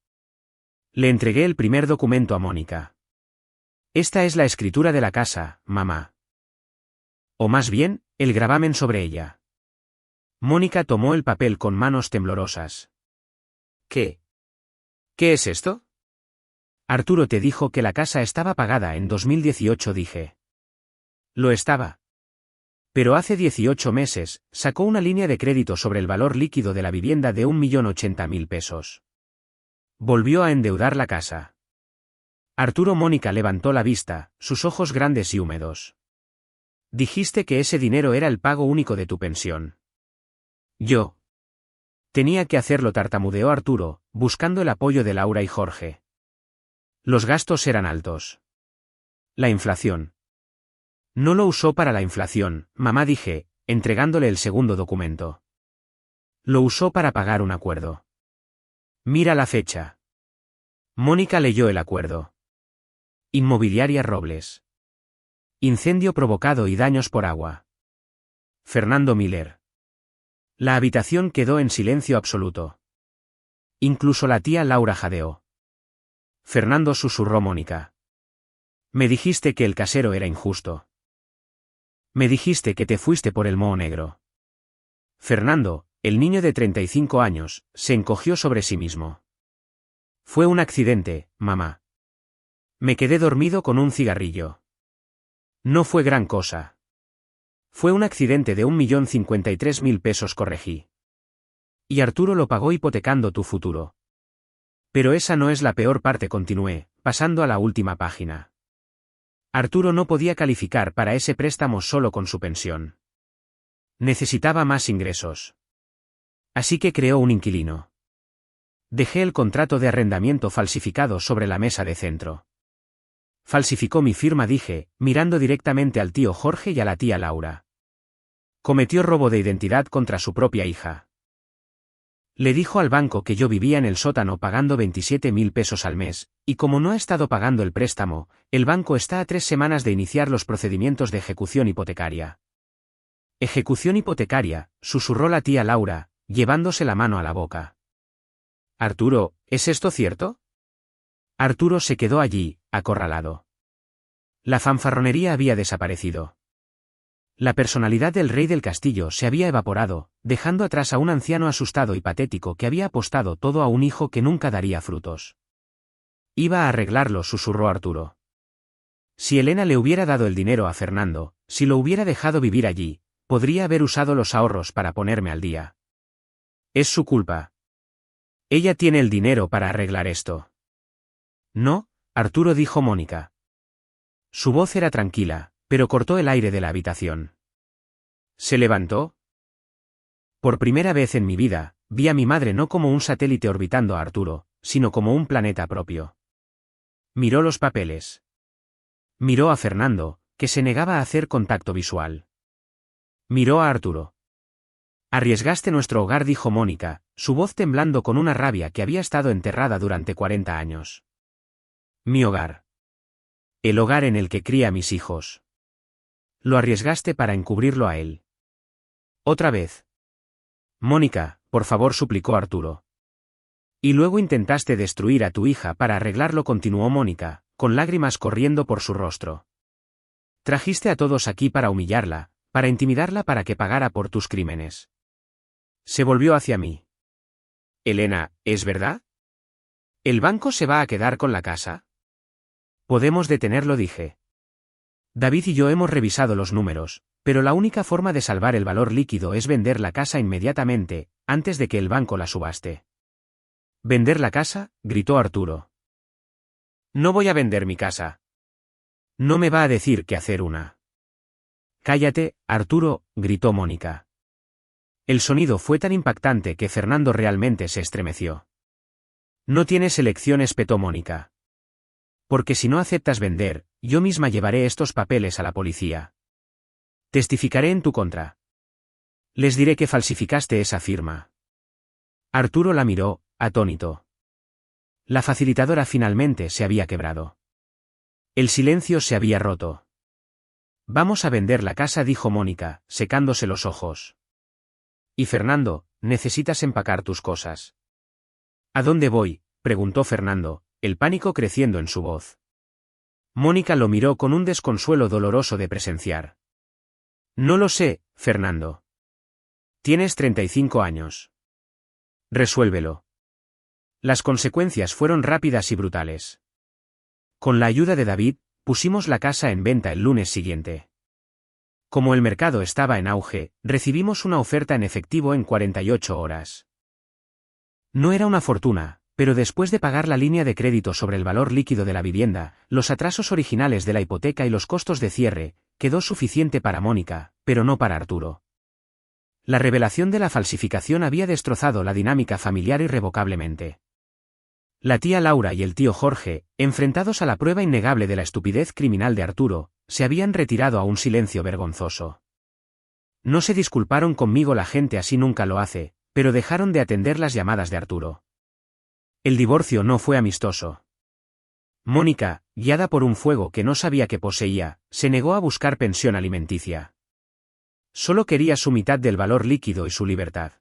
Le entregué el primer documento a Mónica. Esta es la escritura de la casa, mamá. O más bien, el gravamen sobre ella. Mónica tomó el papel con manos temblorosas. ¿Qué? ¿Qué es esto? Arturo te dijo que la casa estaba pagada en 2018, dije. Lo estaba. Pero hace 18 meses, sacó una línea de crédito sobre el valor líquido de la vivienda de 1.080.000 pesos. Volvió a endeudar la casa. Arturo. Mónica levantó la vista, sus ojos grandes y húmedos. Dijiste que ese dinero era el pago único de tu pensión. Yo. Tenía que hacerlo, tartamudeó Arturo, buscando el apoyo de Laura y Jorge. Los gastos eran altos. La inflación. No lo usó para la inflación, mamá, dije, entregándole el segundo documento. Lo usó para pagar un acuerdo. Mira la fecha. Mónica leyó el acuerdo. Inmobiliaria Robles. Incendio provocado y daños por agua. Fernando Miller. La habitación quedó en silencio absoluto. Incluso la tía Laura jadeó. Fernando, susurró Mónica. Me dijiste que el casero era injusto. Me dijiste que te fuiste por el moho negro. Fernando, el niño de 35 años, se encogió sobre sí mismo. Fue un accidente, mamá. Me quedé dormido con un cigarrillo. No fue gran cosa. Fue un accidente de 1.053.000 pesos, corregí. Y Arturo lo pagó hipotecando tu futuro. Pero esa no es la peor parte, continué, pasando a la última página. Arturo no podía calificar para ese préstamo solo con su pensión. Necesitaba más ingresos. Así que creó un inquilino. Dejé el contrato de arrendamiento falsificado sobre la mesa de centro. Falsificó mi firma, dije, mirando directamente al tío Jorge y a la tía Laura. Cometió robo de identidad contra su propia hija. Le dijo al banco que yo vivía en el sótano pagando 27.000 pesos al mes, y como no ha estado pagando el préstamo, el banco está a 3 semanas de iniciar los procedimientos de ejecución hipotecaria. Ejecución hipotecaria, susurró la tía Laura, llevándose la mano a la boca. Arturo, ¿es esto cierto? Arturo se quedó allí, acorralado. La fanfarronería había desaparecido. La personalidad del rey del castillo se había evaporado, dejando atrás a un anciano asustado y patético que había apostado todo a un hijo que nunca daría frutos. Iba a arreglarlo, susurró Arturo. Si Elena le hubiera dado el dinero a Fernando, si lo hubiera dejado vivir allí, podría haber usado los ahorros para ponerme al día. Es su culpa. Ella tiene el dinero para arreglar esto. No, Arturo, dijo Mónica. Su voz era tranquila, pero cortó el aire de la habitación. ¿Se levantó? Por primera vez en mi vida, vi a mi madre no como un satélite orbitando a Arturo, sino como un planeta propio. Miró los papeles. Miró a Fernando, que se negaba a hacer contacto visual. Miró a Arturo. Arriesgaste nuestro hogar, dijo Mónica, su voz temblando con una rabia que había estado enterrada durante 40 años. Mi hogar. El hogar en el que cría a mis hijos. Lo arriesgaste para encubrirlo a él. Otra vez. Mónica, por favor, suplicó Arturo. Y luego intentaste destruir a tu hija para arreglarlo, continuó Mónica, con lágrimas corriendo por su rostro. Trajiste a todos aquí para humillarla, para intimidarla, para que pagara por tus crímenes. Se volvió hacia mí. Elena, ¿es verdad? ¿El banco se va a quedar con la casa? Podemos detenerlo, dije. David y yo hemos revisado los números, pero la única forma de salvar el valor líquido es vender la casa inmediatamente, antes de que el banco la subaste. ¿Vender la casa?, gritó Arturo. No voy a vender mi casa. No me va a decir qué hacer una. Cállate, Arturo, gritó Mónica. El sonido fue tan impactante que Fernando realmente se estremeció. No tienes elección, espetó Mónica. Porque si no aceptas vender, yo misma llevaré estos papeles a la policía. Testificaré en tu contra. Les diré que falsificaste esa firma. Arturo la miró, atónito. La facilitadora finalmente se había quebrado. El silencio se había roto. Vamos a vender la casa, dijo Mónica, secándose los ojos. Y Fernando, necesitas empacar tus cosas. ¿A dónde voy?, preguntó Fernando, el pánico creciendo en su voz. Mónica lo miró con un desconsuelo doloroso de presenciar. No lo sé, Fernando. Tienes 35 años. Resuélvelo. Las consecuencias fueron rápidas y brutales. Con la ayuda de David, pusimos la casa en venta el lunes siguiente. Como el mercado estaba en auge, recibimos una oferta en efectivo en 48 horas. No era una fortuna, pero después de pagar la línea de crédito sobre el valor líquido de la vivienda, los atrasos originales de la hipoteca y los costos de cierre, quedó suficiente para Mónica, pero no para Arturo. La revelación de la falsificación había destrozado la dinámica familiar irrevocablemente. La tía Laura y el tío Jorge, enfrentados a la prueba innegable de la estupidez criminal de Arturo, se habían retirado a un silencio vergonzoso. No se disculparon conmigo, la gente así nunca lo hace, pero dejaron de atender las llamadas de Arturo. El divorcio no fue amistoso. Mónica, guiada por un fuego que no sabía que poseía, se negó a buscar pensión alimenticia. Solo quería su mitad del valor líquido y su libertad.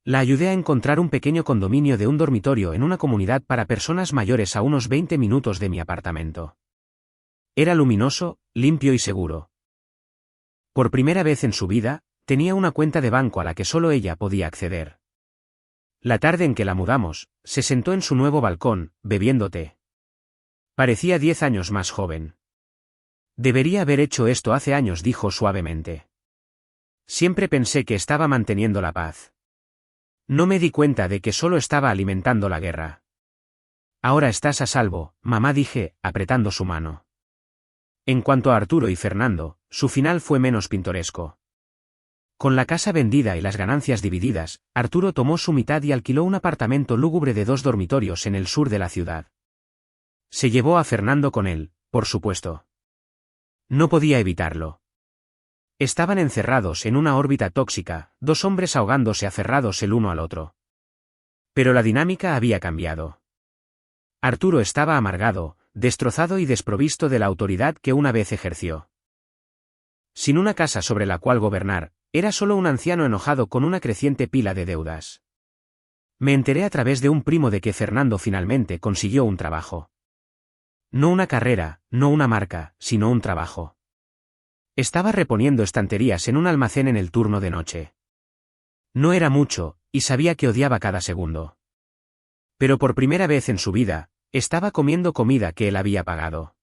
La ayudé a encontrar un pequeño condominio de un dormitorio en una comunidad para personas mayores a unos 20 minutos de mi apartamento. Era luminoso, limpio y seguro. Por primera vez en su vida, tenía una cuenta de banco a la que solo ella podía acceder. La tarde en que la mudamos, se sentó en su nuevo balcón, bebiendo té. Parecía 10 años más joven. Debería haber hecho esto hace años, dijo suavemente. Siempre pensé que estaba manteniendo la paz. No me di cuenta de que solo estaba alimentando la guerra. Ahora estás a salvo, mamá, dije, apretando su mano. En cuanto a Arturo y Fernando, su final fue menos pintoresco. Con la casa vendida y las ganancias divididas, Arturo tomó su mitad y alquiló un apartamento lúgubre de 2 dormitorios en el sur de la ciudad. Se llevó a Fernando con él, por supuesto. No podía evitarlo. Estaban encerrados en una órbita tóxica, 2 hombres ahogándose aferrados el uno al otro. Pero la dinámica había cambiado. Arturo estaba amargado, destrozado y desprovisto de la autoridad que una vez ejerció. Sin una casa sobre la cual gobernar, era solo un anciano enojado con una creciente pila de deudas. Me enteré a través de un primo de que Fernando finalmente consiguió un trabajo. No una carrera, no una marca, sino un trabajo. Estaba reponiendo estanterías en un almacén en el turno de noche. No era mucho, y sabía que odiaba cada segundo. Pero por primera vez en su vida, estaba comiendo comida que él había pagado.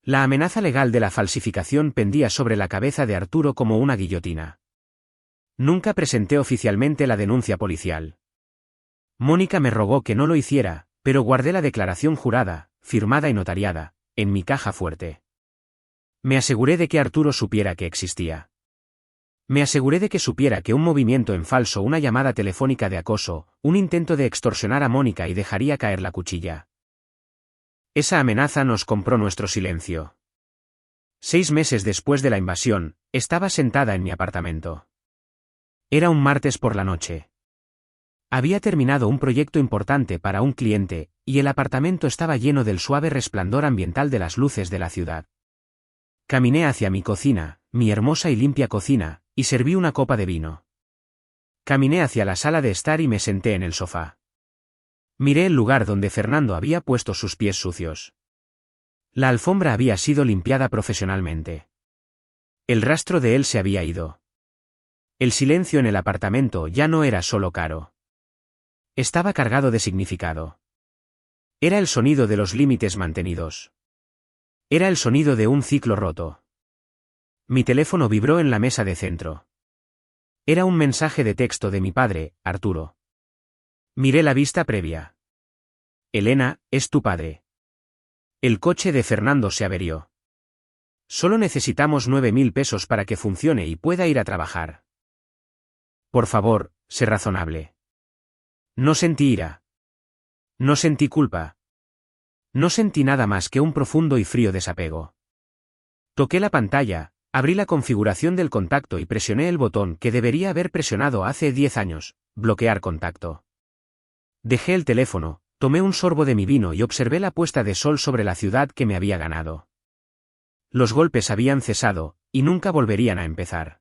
La amenaza legal de la falsificación pendía sobre la cabeza de Arturo como una guillotina. Nunca presenté oficialmente la denuncia policial. Mónica me rogó que no lo hiciera, pero guardé la declaración jurada, firmada y notariada, en mi caja fuerte. Me aseguré de que Arturo supiera que existía. Me aseguré de que supiera que un movimiento en falso, una llamada telefónica de acoso, un intento de extorsionar a Mónica y dejaría caer la cuchilla. Esa amenaza nos compró nuestro silencio. 6 meses después de la invasión, estaba sentada en mi apartamento. Era un martes por la noche. Había terminado un proyecto importante para un cliente, y el apartamento estaba lleno del suave resplandor ambiental de las luces de la ciudad. Caminé hacia mi cocina, mi hermosa y limpia cocina, y serví una copa de vino. Caminé hacia la sala de estar y me senté en el sofá. Miré el lugar donde Fernando había puesto sus pies sucios. La alfombra había sido limpiada profesionalmente. El rastro de él se había ido. El silencio en el apartamento ya no era solo caro. Estaba cargado de significado. Era el sonido de los límites mantenidos. Era el sonido de un ciclo roto. Mi teléfono vibró en la mesa de centro. Era un mensaje de texto de mi padre, Arturo. Miré la vista previa. Elena, es tu padre. El coche de Fernando se averió. Solo necesitamos 9.000 pesos para que funcione y pueda ir a trabajar. Por favor, sé razonable. No sentí ira. No sentí culpa. No sentí nada más que un profundo y frío desapego. Toqué la pantalla, abrí la configuración del contacto y presioné el botón que debería haber presionado hace 10 años, bloquear contacto. Dejé el teléfono, tomé un sorbo de mi vino y observé la puesta de sol sobre la ciudad que me había ganado. Los golpes habían cesado, y nunca volverían a empezar.